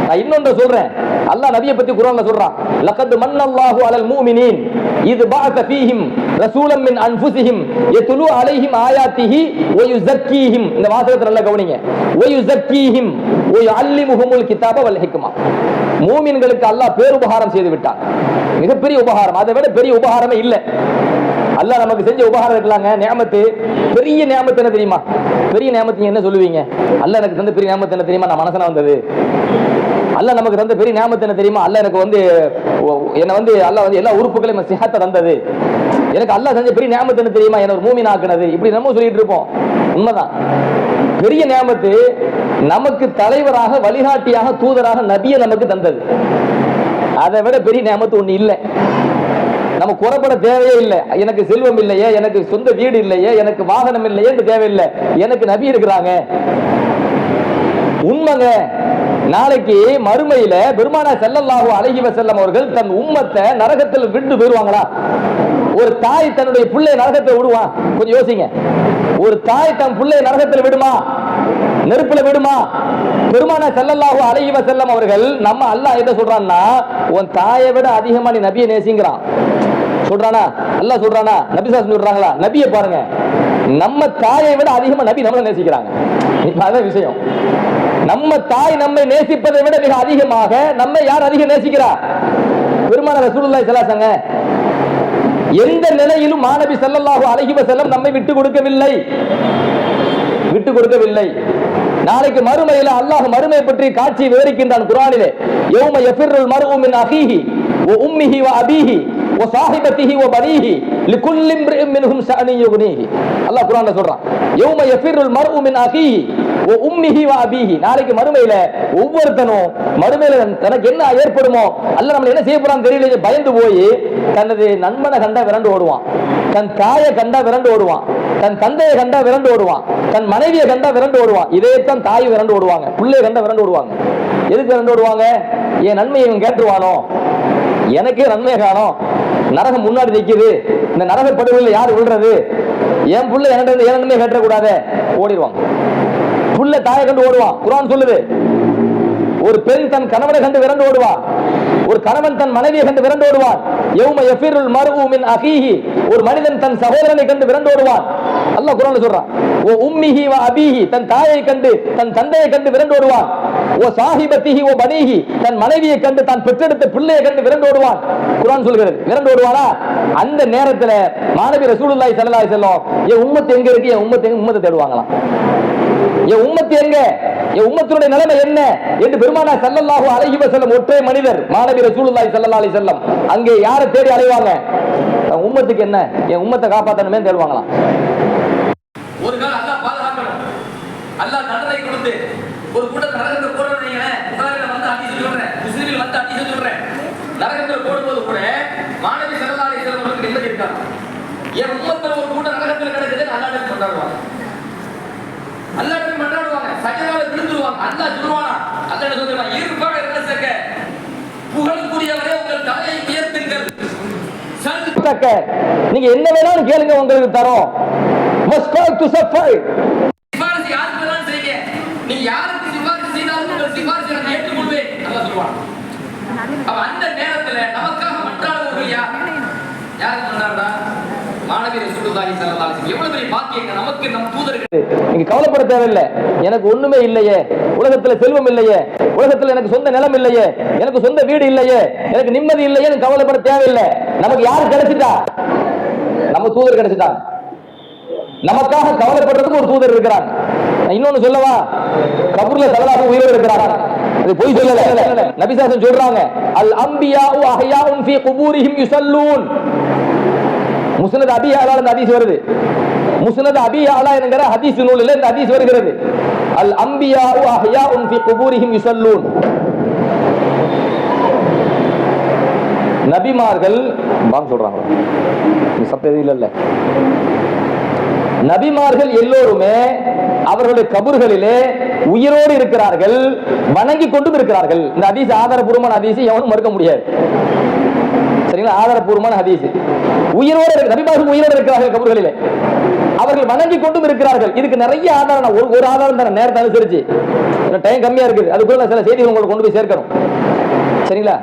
நான் இன்னொன்று சொல்றேன். அல்லாஹ் நபியை பத்தி குர்ஆன்ல சொல்றான், லகத் மன்னல்லாஹு அலல் முஃமினீன் இத் பஅஸ ஃபீஹிம் ரசூலன் மின் அன்ஃபுஸிஹிம் யத்லு அலைஹிம் ஆயாத்திஹி வ யுஸக்கீஹிம். இந்த வாசகத்தை நல்லா கவனிங்க. வ யுஸக்கீஹிம் வ யுஅல்லிமுஹுமுல் கிதாப வல் ஹிக்மா. மூமின்களுக்கு அல்லாஹ் பேருபகாரம் செய்து விட்டான். மிகப்பெரிய உபகாரம், அதை விட பெரிய உபகாரமே இல்லை. அல்லாஹ் நமக்கு செஞ்ச உபகாரம் இருக்கலாங்க. நியாமத்து, பெரிய நியாமத்து என்ன தெரியுமா? பெரிய நியாமத்து என்ன சொல்லுவீங்க? அல்லாஹ் எனக்கு தந்த பெரிய நியாமத்து என்ன தெரியுமா? நான் மனசன வந்தது. அல்லாஹ் நமக்கு தந்த பெரிய நியாமத்து என்ன தெரியுமா? அல்லாஹ் எனக்கு அல்லாஹ் எல்லா உறுப்புகளையும் சிஹத்தை தந்தது. எனக்கு அல்லாஹ் செஞ்ச பெரிய நியாமத்து என்ன தெரியுமா? என்ன ஒரு மூமின் ஆக்குனது. இப்படி நம்ம சொல்லிட்டு இருப்போம். உண்மைதான். பெரிய நியாமத்து நமக்கு தலைவராக, வழிகாட்டியாக, தூதராக நபியை நமக்கு தந்தது. அதை விட பெரிய நியாமத்து ஒண்ணு இல்லை. நம்ம குறைபட தேவையே இல்லை. எனக்கு செல்வம் இல்லையே, எனக்கு சொந்த வீடு இல்லையே, எனக்கு வாகனம் இல்லையே தேவையில்லை. எனக்கு நபி இருக்கிறாங்க. உண்மைங்க. நாளைக்கு மறுமையில பெருமானார் ஸல்லல்லாஹு அலைஹி வஸல்லம் அவர்கள் தன் உம்மத்தை நரகத்தில் விட்டு போயிருவாங்களா? ஒரு தாய் தன்னுடைய பிள்ளை நரகத்தில் விடுவா? கொஞ்சம் யோசிங்க. ஒரு தாய் தன் பிள்ளை நரகத்தில் விடுமா? நெருப்புல விடுமா? பெருமானார் ஸல்லல்லாஹு அலைஹி வஸல்லம் அவர்கள் நம்ம அல்லாஹ் என்ன சொல்றான்னா, உன் தாயை விட அதிகமா நீ நபியை நேசிங்கிறான் சொல்றானா? அல்லாஹ் சொல்றானா? நபி ஸல்லல்லாஹு சொல்றாங்களா? நபியை பாருங்க, நம்ம தாயை விட அதிகமா நபி நம்மளை நேசிக்கிறாங்க. அதான் விஷயம். நம்ம தாய் நம்மை நேசிப்பதை விட மிக அதிகமாக நம்மை யார் அதிகம் நேசிக்கிறா? பெருமானார் ரசூலுல்லாஹி ஸல்லல்லாஹு அலைஹி வஸல்லம். எந்த நிலையிலும் மாநபி ஸல்லல்லாஹு அலைஹி வஸல்லம் நம்மை விட்டு கொடுக்கவில்லை, விட்டு கொடுக்கவில்லை. நாளைக்கு மறுமையில அல்லாஹ் மறுமை பற்றி காட்சி விவரிக்கின்றான் குர்ஆனிலே. யௌம யஃபிருல் மர்உ மின் அஹீஹி வ உம்மிஹி வ அபீஹி வ ஸாஹிபத்திஹி வ பனீஹி லிகுல்லி இம்ரிஇன் மின்ஹும் ஷஅனு யுக்னீஹி. அல்லாஹ் குர்ஆன்ல சொல்றான், யௌம யஃபிருல் மர்உ மின் அஹீஹி வ உம்மிஹி வ அபீஹி. நாளைக்கு மறுமையில ஒவ்வொருத்தனும் மறுமையில தனக்கு என்ன ஏற்படுமோ, அல்லாஹ் நம்மள என்ன செய்ய போறான்னு தெரியல, பயந்து போய் தனது நண்பனை கண்டா விரண்டு ஓடுவான், தன் தாயை கண்டா விரண்டு ஓடுவான், தன் தந்தையை கண்டா விரண்டு ஓடுவான், தன் மனைவியை கண்டா விரண்டு ஓடுவான். இதைத்தான் தாய் விரண்டு ஓடுவாங்க, பிள்ளையை கண்டா விரண்டு ஓடுவாங்க. எதுக்கு விரண்டு ஓடுவாங்க? என் நன்மையை இவன் கேட்டுருவானோ, எனக்கே நன்மையை காணும், நரகம் முன்னாடி நிற்குது, இந்த நரக படுகொலையில் யார் விழுறது, என் பிள்ளை என் நன்மையை கேட்டக்கூடாது, ஓடிடுவாங்க. புள்ள தாயை கண்டு ஓடுவான். குர்ஆன் சொல்லுது, ஒரு பெண் தன் கணவனை கண்டு விரண்டு ஓடுவான், ஒரு கணவன் தன் மனைவியை கண்டு விரண்டு ஓடுவான். யௌம யஃபிருல் மர்உ மின் அஹீஹி, ஒரு மனிதன் தன் சகோதரனை கண்டு விரண்டு ஓடுவான். அல்லாஹ் குர்ஆன்ல சொல்றான். ஓ உம்மிஹி வ அபீஹி, தன் தாயை கண்டு தன் தந்தையை கண்டு விரண்டோடுவான். ஓ சாஹிபத்திஹி வ பனீஹி, தன் மனைவியை கண்டு தான் பெற்றெடுத்த பிள்ளையை கண்டு விரண்டோடுவான். குர்ஆன் சொல்கிறது விரண்டோடுவானா? அந்த நேரத்துல மாநபி ரசூலுல்லாஹி ஸல்லல்லாஹு அலைஹி வஸல்லம் என் உம்மத் எங்க இருக்கு, என் உம்மத்தை தேடுவாங்களாம். என் உம்மத் எங்க, என் உம்மத்தினுடைய நிலைமை என்ன என்று பெருமானார் ஸல்லல்லாஹு அலைஹி வஸல்லம் ஒற்றை மனிதர் மாநபி ரசூலுல்லாஹி ஸல்லல்லாஹு அலைஹி வஸல்லம் அங்கே யாரை தேடி அலைவாங்க? உம்மத்துக்கு என்ன, என் உம்மத்தை காப்பாற்றணுமே தேடுவாங்களாம். ஒரு கால் அல்லாஹ் பாதுகாக்கணும், அல்லாஹ் தண்டனை கொடுத்து ஒரு கூட்டத்தை நரகத்தில் போடுறீங்க. புகாரில வந்து ஹதீஸ் சொல்றேன், முஸ்லிமில் வந்து ஹதீஸ் சொல்றேன். நரகத்தில் போடும்போது கூட மாநபி ஸல்லல்லாஹு அலைஹி வஸல்லம் அவர்களுக்கு நிம்மதி இருக்காது. என் உம்மத்துல ஒரு கூட்டம் நரகத்தில் கிடக்குது, அல்லாஹ்விடம் கொண்டாடுவாங்க. அல்லாஹ்விடம் கொண்டாடுவாங்க, சஜதால விழுந்துருவாங்க. அல்லாஹ் சொல்வானா, அல்லாஹ் சொல்றான், இருப்பாக இரசக்க புகழுக்குரியவரே உங்கள் தலையை உயர்த்துங்கள், நீங்க என்ன வேணாலும் கேளுங்க, உங்களுக்கு தரோம். சிபாரிசு யாருக்கு வேணாலும் செய்யுங்க, நீ யாருக்கு சிபாரிசு செய்தாலும் உங்கள் சிபாரிசை நான் ஏற்றுக்கொள்வேன் அல்லாஹ் சொல்வான். அப்ப அந்த நேரத்துல நமக்காக மன்றாடுவர்கள் யார்? யாருக்கு மன்றாடுறா? மாநபி ரசூலுல்லாஹி ஸல்லல்லாஹு அலைஹி வஸல்லம். எவ்வளவு பெரிய பாக்கியங்க நமக்கு, நம் தூதர்கள். நீங்க கவலைப்பட தேவையில்லை. எனக்கு ஒண்ணுமே இல்லையே, உலகத்துல செல்வம் இல்லையே, உலகத்துல எனக்கு சொந்த நிலம் இல்லையே, எனக்கு சொந்த வீடு இல்லையே, எனக்கு நிம்மதி இல்லையே, கவலைப்பட தேவையில்லை. நமக்கு யாரு கிடைச்சிட்டா? நம்ம தூதர் கிடைச்சிட்டா. நமக்காக கவலைப்படுறதுக்கு ஒரு தூதர் இருக்கிறாங்க. இன்னொன்னு சொல்லவா, கபூர்ல சல்லல்லாஹு உயிரோடு இருக்கிறாங்க. அது பொய் சொல்லல, நபி ஸல்லல்லாஹு சொல்றாங்க, அல் அன்பியாஉ அஹ்யாஉன் ஃபீ குபூரிஹிம் யுஸல்லூன். முஸ்னத் அபி அலா இந்த ஹதீஸ் வருது. முஸ்னத் அபி அலா என்கிற ஹதீஸ் நூலில் இந்த ஹதீஸ் வருகிறது. அல் அன்பியாஉ அஹ்யாஉன் ஃபீ குபூரிஹிம் யுஸல்லூன். நபிமார்கள் பாங்க சொல்றாங்க, சத்தம் இல்ல. நபிமார்கள் எல்லோருமே அவர்களுடைய கபர்களிலே உயிரோடு இருக்கிறார்கள், வணங்கி கொண்டும் இருக்கிறார்கள். இந்த ஹதீஸ் ஆதாரபூர்வமான ஹதீஸ், எவனும் மறுக்க முடியாது. சரிங்களா? ஆதாரபூர்வமான ஹதீஸ். உயிரோடு நபிமார்கள் உயிரோடு இருக்கிறார்கள் கபர்களிலே, அவர்கள் வணங்கி கொண்டும் இருக்கிறார்கள். இதுக்கு நிறைய ஆதாரம், ஒரு ஆதாரம் தானே, நேரத்தை அனுசரிச்சு டைம் கம்மியா இருக்குது, அதுக்குள்ள சில செய்திகள் உங்களுக்கு கொண்டு போய் சேர்க்கணும். சரிங்களா?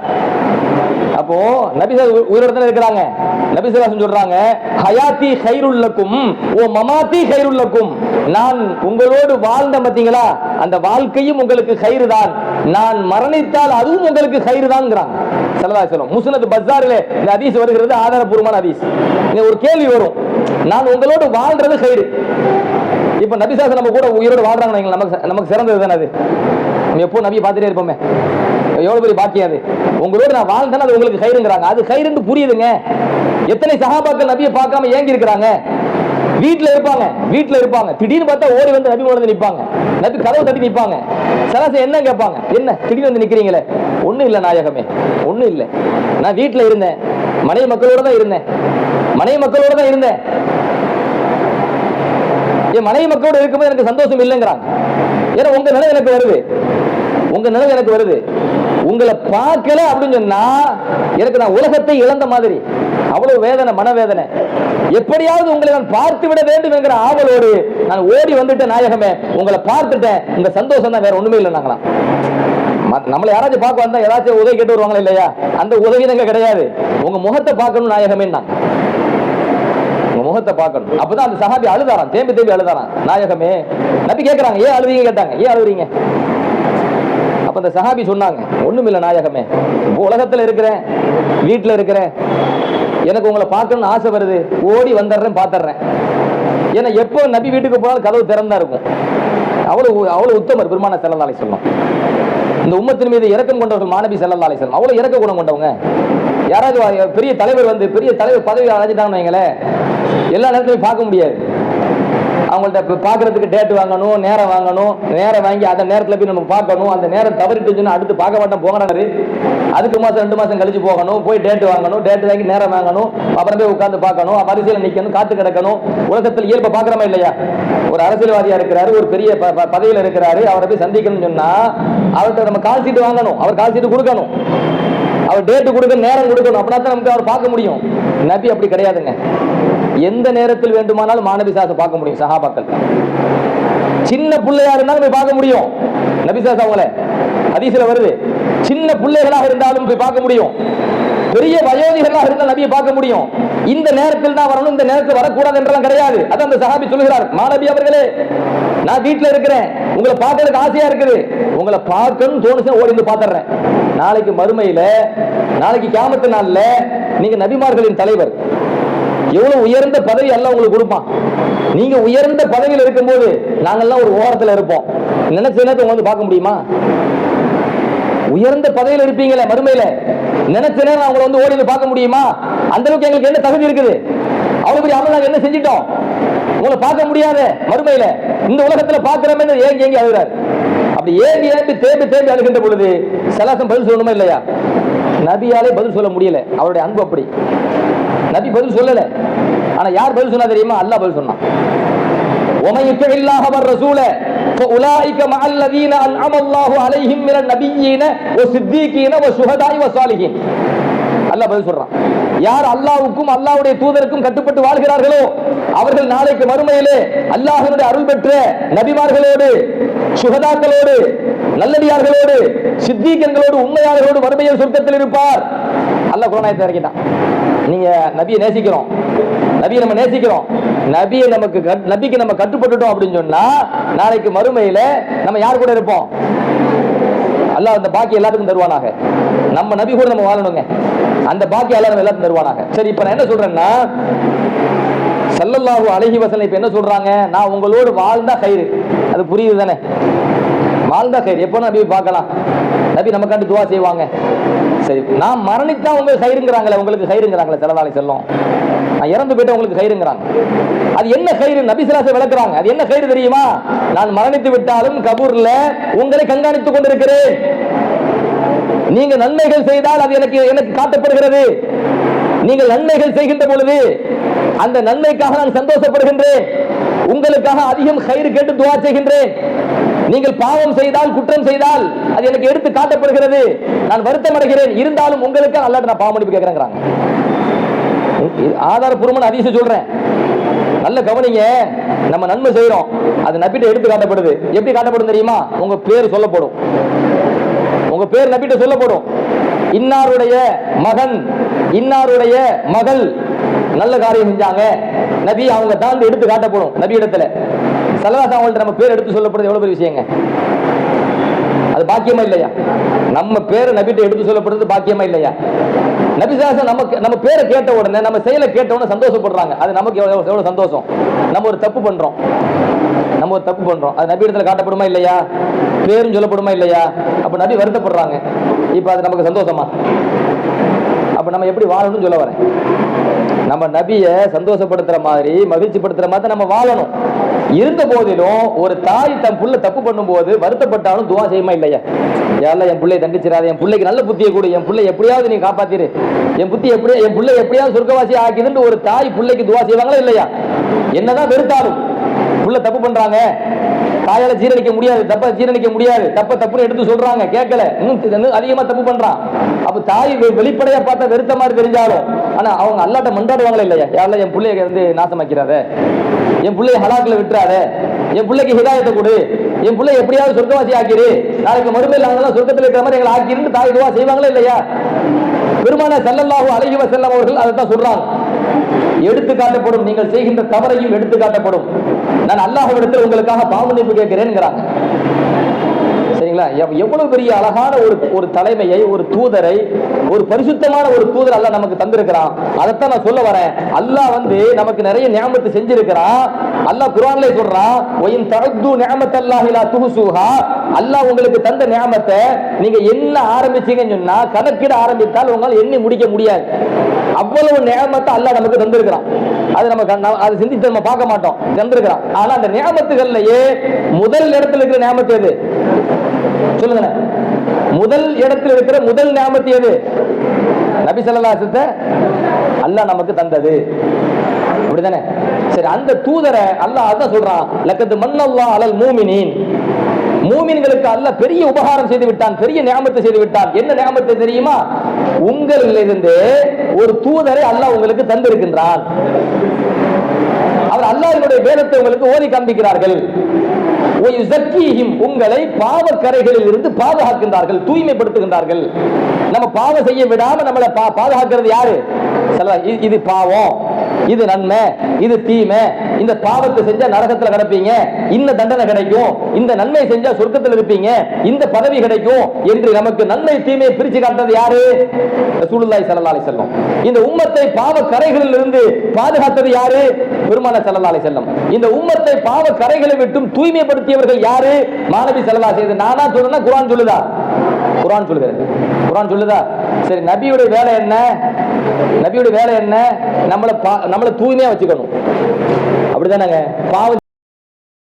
அப்போ நபி உயிரோடு இருக்கிறாங்க. நபி ஸல்லல்லாஹு சொல்றாங்க, ஹயாத்தி கைருல் லக்கும் ஓ மமாத்தி கைருல் லக்கும். நான் உங்களோடு வாழ்ந்த பாத்தீங்களா, அந்த வாழ்க்கையும் உங்களுக்கு கைரு தான், நான் மரணித்தால் அதுவும் உங்களுக்கு கைரு தான்ங்கறாங்க ஸல்லல்லாஹு அலைஹி வஸல்லம். முஸ்னத் பஸாரிலே இந்த ஹதீஸ் வருகிறது, ஆதாரபூர்வமான ஹதீஸ். இங்க ஒரு கேள்வி வரும், நான் உங்களோடு வாழ்றது கைரு. இப்ப நபி ஸல்லல்லாஹு நம்ம கூட உயிரோடு வாழ்றாங்க, நமக்கு சிறந்தது தானே அது. நம்ம எப்போ நபியை பார்த்துட்டே இருப்போமே, எவ்வளவு பெரிய பாக்கியம் அது. உங்களோட நான் வாழ்ந்தேன், அது உங்களுக்கு கைருங்கிறாங்க. அது கைருன்னு புரியுதுங்க. எத்தனை சஹாபாக்கள் நபியை பார்க்காம ஏங்கி இருக்கிறாங்க. வீட்டுல இருப்பாங்க, திடீர்னு பார்த்தா ஓடி வந்து நபி வந்து நிற்பாங்க, நபி கதவு தட்டி நிற்பாங்க. சராசரி என்ன கேட்பாங்க, என்ன திடீர்னு வந்து நிக்கிறீங்களே? ஒண்ணும் இல்லை நாயகமே, ஒண்ணும் இல்லை, நான் வீட்டுல இருந்தேன், மனைவி மக்களோட தான் இருந்தேன், என் மனைவி மக்களோட இருக்கும்போது எனக்கு சந்தோஷம் இல்லைங்கிறாங்க. ஏன்னா உங்க நிலை எனக்கு வருது, உங்களை பார்க்கல அப்படின்னு சொன்னா எனக்கு நான் உலகத்தை இழந்த மாதிரி, அவ்வளவு வேதனை, மனவேதனை. எப்படியாவது உங்களை நான் பார்த்து விட வேண்டும் என்கிற ஆவலோடு நான் ஓடி வந்துட்டேன் நாயகமே, உங்களை பார்த்துட்டேன், உங்க சந்தோஷம் தான், வேற ஒண்ணுமே இல்லைனாங்களாம். நம்மளை யாராச்சும் பார்க்க வந்தா ஏதாச்சும் உதவி கேட்டு வருவாங்களா இல்லையா? அந்த உதவி நாங்க கிடையாது, உங்க முகத்தை பார்க்கணும் நாயகமே, உங்க முகத்தை பார்க்கணும். அப்பதான் அந்த சஹாபி அழுதாராம், தேம்பி அழுதாராம், நாயகமே. நபி கேட்கறாங்க, ஏன் அழுவீங்க கேட்டாங்க, ஏன் அழுவுறீங்க? அப்ப அந்த சஹாபி சொன்னாங்க, ஒண்ணுமில்லை நாயகமே, உலகத்துல இருக்கிறேன், வீட்டுல இருக்கிறேன், எனக்கு உங்களை பார்க்கணும்னு ஆசை வருது, ஓடி வந்துடுறேன், பார்த்துடுறேன். ஏன்னா எப்போ நபி வீட்டுக்கு போனாலும் கதவு திறந்தா இருக்கும். அவ்வளவு உத்தமர் பெருமானார் ஸல்லல்லாஹு அலைஹி வஸல்லம். இந்த உம்மத்தின் மீது இரக்கம் கொண்டவர்கள் மாநபி ஸல்லல்லாஹு அலைஹி வஸல்லம், அவ்வளவு இரக்க குணம் கொண்டவங்க. யாராவது பெரிய தலைவர் பதவி அடைஞ்சிட்டாங்கன்னு வைங்களேன், எல்லா நேரத்திலையும் பார்க்க முடியாது. அவங்கள்ட்ட பார்க்கறதுக்கு டேட் வாங்கணும், நேரம் வாங்கணும், நேரம் வாங்கி அந்த நேரத்தில் போய் நம்ம பார்க்கணும். அந்த நேரம் தவறிட்டுச்சுன்னா அடுத்து பார்க்க மாட்டோம் போகிறாரு, அதுக்கு மாதம் 2 மாதம் கழிச்சு போகணும், போய் டேட் வாங்கணும், டேட் வாங்கி நேரம் வாங்கணும், அப்புறம் போய் உட்காந்து பார்க்கணும், வரிசையில் நிற்கணும், காத்து கிடக்கணும். உலகத்தில் இயல்பை பார்க்குறோமா இல்லையா? ஒரு அரசியல்வாதியா இருக்கிறாரு, ஒரு பெரிய பதவியில் இருக்கிறாரு, அவரை போய் சந்திக்கணும்னு சொன்னா அவர்கிட்ட நம்ம கால் சீட்டு வாங்கணும், அவர் கால் சீட்டு கொடுக்கணும், அவர் டேட்டு கொடுக்க, நேரம் கொடுக்கணும், அப்படின்னா தான் நமக்கு அவர் பார்க்க முடியும். நபி அப்படி கிடையாதுங்க. எந்த நேரத்தில் வேண்டுமானாலும் மாநபி சாச பார்க்க முடியும். சஹாபாக்கள் சின்ன பிள்ளையா இருந்தாலும் போய் பார்க்க முடியும். நபி சாஸ் அவங்கள ஹதீஸ்ல வருது, சின்ன பிள்ளைகளாக இருந்தாலும் போய் பார்க்க முடியும். பெரிய வயோதிகளாக இருந்தால் நபியை பார்க்க முடியும். இந்த நேரத்தில் தான் வரணும், இந்த நேரத்தில் வரக்கூடாது என்றெல்லாம் கிடையாது. அதான் அந்த சஹாபி சொல்லுகிறார், மாநபி அவர்களே, நான் வீட்டில் இருக்கிறேன், உங்களை பார்க்கறதுக்கு ஆசையா இருக்குது, உங்களை பார்க்கணும்னு தோணுச்சு, ஓடி வந்து பார்த்துறேன். நாளைக்கு மறுமையில, நாளைக்கு கியாமத்து நாள்ல நீங்க நபிமார்களின் தலைவர், எவ்வளவு உயர்ந்த பதவி எல்லாம் உங்களுக்கு கொடுப்பான். நீங்க உயர்ந்த பதவியில் இருக்கும்போது நாங்கெல்லாம் ஒரு ஓரத்தில் இருப்போம். நினைச்ச நேரத்தை வந்து பார்க்க முடியுமா? உயர்ந்த பதவியில் இருப்பீங்களே மறுமையில, நினைச்ச நேரம் அவங்களை வந்து ஓடி வந்து பார்க்க முடியுமா? அந்த அளவுக்கு எங்களுக்கு என்ன தகுதி இருக்குது? அவ்வளவு பெரிய அமல் நாங்க என்ன செஞ்சிட்டோம்? உங்களை பார்க்க முடியாத மறுமையில இந்த உலகத்துல பார்க்கிறோமே ஏங்கி ஏங்கி அழுகிறார். அப்படி ஏங்கி ஏங்கி தேம்பி தேம்பி அழுகின்ற பொழுது சலாசம் பதில் சொல்லணுமா இல்லையா? நபியாலே பதில் சொல்ல முடியல, அவருடைய அன்பு அப்படி. நபி பதில் சொல்லல, ஆனா யார் பதில் சொன்னா தெரியுமா? அல்லாஹ் பதில் சொன்னான். وَمَن يُطِعِ اللَّهَ وَالرَّسُولَ فَأُولَٰئِكَ مَعَ الَّذِينَ أَنْعَمَ اللَّهُ عَلَيْهِم مِّنَ النَّبِيِّينَ وَالصِّدِّيقِينَ وَالشُّهَدَاءِ وَالصَّالِحِينَ. அல்லாஹ் பதில் சொல்றான். யார் அல்லாஹ்வுக்கும் அல்லாஹ்வுடைய தூதருக்கும் கட்டுப்பட்டு வாழ்கிறார்களோ அவர்கள் நாளைக்கு மறுமையிலே அல்லாஹ்வுடைய அருள் பெற்ற நபிமார்களோடு, சுஹதாக்களோடு, நல்லடியார்களோடு, சித்தீகங்களோடு, உண்மையாளர்களோடு மறுமையில் சொர்க்கத்தில் இருப்பார். அல்லாஹ் குர்ஆனை இறக்கிட்டான். நீங்க நபியை நேசிக்கிறோம், நபியை நம்ம நேசிக்கிறோம், நபிக்கு நம்ம கட்டுப்பட்டுட்டோம் அப்படின்னு சொன்னா நாளைக்கு மறுமையில நம்ம யார் கூட இருப்போம்? அல்லாஹ் அந்த பாக்கி எல்லாத்துக்கும் தருவானாக. நம்ம நபி கூட நம்ம வாழணுங்க, அந்த பாக்கி அல்லாஹ் நம்ம எல்லாத்துக்கும் தருவானாக. சரி, இப்ப நான் என்ன சொல்றேன்னா, ஸல்லல்லாஹு அலைஹி வஸல்லம் இப்ப என்ன சொல்றாங்க? நான் உங்களோடு வாழ்ந்தா கயிறு, அது புரியுது தானே? வாழ்ந்தா கயிறு, எப்போ நபி பார்க்கலாம், நபி நமக்காண்டி துவா செய்வாங்க. சரி, நான் மரணித்தா உங்களுக்கு கயிறுங்கிறாங்களே, உங்களுக்கு கயிறுங்கிறாங்களே ஸல்லல்லாஹு அலைஹி வஸல்லம், நான் இறந்து போயிட்டு உங்களுக்கு கயிறுங்கிறாங்க. அது என்ன கயிறு? நபி ஸல்லல்லாஹு அலைஹி வஸல்லம் விளக்குறாங்க. அது என்ன கயிறு தெரியுமா? நான் மரணித்து விட்டாலும் கபூர்ல உங்களை கண்காணித்துக் கொண்டிருக்கிறேன். நீங்க நன்மைகள் செய்தால் அது எனக்கு காட்டப்படுகிறது. நீங்கள் நன்மைகள் செய்கின்ற பொழுது அந்த நன்மைக்காக நான் சந்தோஷப்படுகின்றேன். உங்களுக்காக அதிகம் கயிறு கேட்டு துவா செய்கின்றேன். நீங்கள் பாவம் செய்தால், குற்றம் செய்தால் அது எனக்கு எடுத்து காட்டப்படுகிறது, நான் வருத்தம் அடைகிறேன். இருந்தாலும் உங்களுக்கு அல்லாஹ் நான் பாவ மன்னிப்பு கேட்கிறேங்கிறாங்க. ஆதாரபூர்வமான ஹதீஸ் சொல்றேன், நல்ல கவனிங்க. நம்ம நன்மை செய்யறோம், அது நபிட்ட எடுத்து காட்டப்படுது. எப்படி காட்டப்படும் தெரியுமா? உங்க பேர் சொல்லப்படும், உங்க பேர் நபிட்ட சொல்லப்படும். இன்னாருடைய மகன், இன்னாருடைய மகள் நல்ல காரியம் செஞ்சாங்க, நபி அவங்க தான் எடுத்து காட்டப்படும். நபி இடத்துல ஸல்லல்லாஹு அலைஹி வஸல்லம் நம்ம பேர் எடுத்து சொல்லப்படுறது எவ்வளவு பெரிய விஷயங்க? அது பாக்கியமா இல்லையா? நம்ம பேரை நபிட்ட எடுத்து சொல்லப்படுறது பாக்கியமா இல்லையா? நபி ஸல்லல்லாஹு அலைஹி வஸல்லம் நம்ம பேரை கேட்ட உடனே, நம்ம செயலை கேட்ட உடனே சந்தோஷப்படுறாங்க. அது நமக்கு எவ்வளவு சந்தோஷம். நம்ம ஒரு தப்பு பண்றோம், அது நபி இடத்துல காட்டப்படுமா இல்லையா? பேரும் சொல்லப்படுமா இல்லையா? அப்ப நபி வருத்தப்படுறாங்க. இப்ப அது நமக்கு சந்தோஷமா? அப்ப நம்ம எப்படி வாழணும்னு சொல்ல வரேன். நம்ம நபியை சந்தோஷப்படுத்துற மாதிரி, மகிழ்ச்சி படுத்துற மாதிரி நம்ம வாழணும். இருந்த போதிலும் ஒரு தாய் தன் புள்ள தப்பு பண்ணும் போது வருத்தப்பட்டாலும் துவா செய்யுமா இல்லையா? யாரெல்லாம் என் பிள்ளையை தண்டிச்சிடாது, என் பிள்ளைக்கு நல்ல புத்தியை கொடு, என் பிள்ளை எப்படியாவது நீ காப்பாத்திரு, என் பிள்ளை எப்படியாவது சொர்க்கவாசி ஆக்கிதுன்னு ஒரு தாய் பிள்ளைக்கு துவா செய்வாங்களா இல்லையா? என்னதான் வெறுத்தாலும் புள்ள தப்பு பண்றாங்க, தாயால ஜீரணிக்க முடியாது, தப்ப ஜீரணிக்க முடியாது, தப்புன்னு எடுத்து சொல்றாங்க, கேட்கல, இன்னும் அதிகமா தப்பு பண்றான். அப்ப தாய் வெளிப்படையா பார்த்தா வெறுத்த மாதிரி தெரிஞ்சாலும், ஆனா அவங்க அல்லாட்ட மன்றாடுவாங்களா இல்லையா? யாரெல்லாம் என் பிள்ளைய வந்து நாசமாக்கிறாத, என் பிள்ளைய ஹலாக்குல விட்டுறாத, என் பிள்ளைக்கு ஹிதாயத்தை கொடு, என் பிள்ளை எப்படியாவது சொர்க்கவாசி ஆக்கிரு, நாளைக்கு மறுமையில் நாங்கெல்லாம் சொர்க்கத்தில் இருக்கிற மாதிரி எங்களை ஆக்கிருந்து தாய் துவா செய்வாங்களா இல்லையா? பெருமானார் ஸல்லல்லாஹு அலைஹி வஸல்லம் அவர்கள் அதை தான் சொல்றாங்க. எடுத்து காட்டப்படும், நீங்கள் செய்கின்ற தவறையும் எடுத்து காட்டப்படும், நான் அல்லாஹ்விடத்தில் உங்களுக்காக பாவ மன்னிப்பு கேட்கிறேன்ங்கிறாங்க. சரிங்களா? எவ்வளவு பெரிய அழகான ஒரு தலைமையை, ஒரு தூதரை, ஒரு பரிசுத்தமான ஒரு தூதர் அல்லாஹ் நமக்கு தந்திருக்கிறான். அதைத்தான் நான் சொல்ல வரேன். அல்லாஹ் வந்து நமக்கு நிறைய நியாமத்து செஞ்சிருக்கிறான். அல்லாஹ் குர்ஆன்ல சொல்றான், வயின் தஅது நிஅமத்தல்லாஹி லா துஹ்ஸூஹா. அல்லாஹ் உங்களுக்கு தந்த நியாமத்தை நீங்க என்ன ஆரம்பிச்சீங்கன்னு சொன்னா, கணக்கிட ஆரம்பித்தால் உங்களால் எண்ணி முடிக்க முடியாது. அவ்வளவு நியாமத்தை அல்லாஹ் நமக்கு தந்திருக்கிறான். அது நம்ம அதை சிந்தித்து நம்ம பார்க்க மாட்டோம், தந்திருக்கிறான். ஆனா அந்த நியாமத்துகள்லயே முதல் இடத்துல இருக்கிற நியாமத்து எது சொல்லுங்க? முதல் இடத்தில் இருக்கிற முதல் நியாமத்து எது? நபி ஸல்லல்லாஹு அலைஹி வஸல்லம் அல்லாஹ் நமக்கு தந்தது. அப்படிதானே? சரி, அந்த தூதரை அல்லாஹ் அதான் சொல்றான், லக்கத் மன்னல்லாஹு அலல் மூமினீன். மூமின்களுக்கு அல்லாஹ் பெரிய உபகாரம் செய்து விட்டான், பெரிய நியாமத்தை செய்து விட்டான். என்ன நியாமத்தை தெரியுமா? உங்களிலிருந்து ஒரு தூதரை அல்லாஹ் உங்களுக்கு தந்திருக்கின்றான். அவர் அல்லாஹ்வுடைய வேதத்தை உங்களுக்கு ஓதி காண்பிக்கிறார்கள். உங்களை பாவக்கரைகளில் இருந்து பாதுகாக்கின்றார்கள், தூய்மைப்படுத்துகின்றார்கள். நம்ம பாவம் செய்ய விடாம நம்மளை பாதுகாக்கிறது யாரு? இது பாவம், இது நன்மை, இது தீமை, இந்த பாவத்தை செஞ்சா நரகத்துல கிடப்பீங்க, இந்த தண்டனை கிடைக்கும், இந்த நன்மை செஞ்சா சொர்க்கத்தில் இருப்பீங்க, இந்த பதவி கிடைக்கும் என்று நமக்கு நன்மை தீமையை பிரிச்சு காட்டுறது யாரு? ரசூலுல்லாஹி ஸல்லல்லாஹு அலைஹி வஸல்லம். இந்த உம்மத்தை பாவ கரைகளில் இருந்து பாதுகாத்தது யாரு? பெருமானார் ஸல்லல்லாஹு அலைஹி வஸல்லம். இந்த உம்மத்தை பாவ கரைகளை விட்டும் தூய்மைப்படுத்தியவர்கள் யாரு? மாநபி ஸல்லல்லாஹு அலைஹி வஸல்லம். நானா சொல்றேன்னா குர்ஆன் சொல்லுதா? குர்ஆன் சொல்லுது. குர்ஆன் சொல்லுதா? சரி, நபியுடைய வேலை என்ன? நபியுடைய வேலை என்ன? நம்மளை தூய்மையா வச்சுக்கணும். அப்படிதானங்க? பாவம்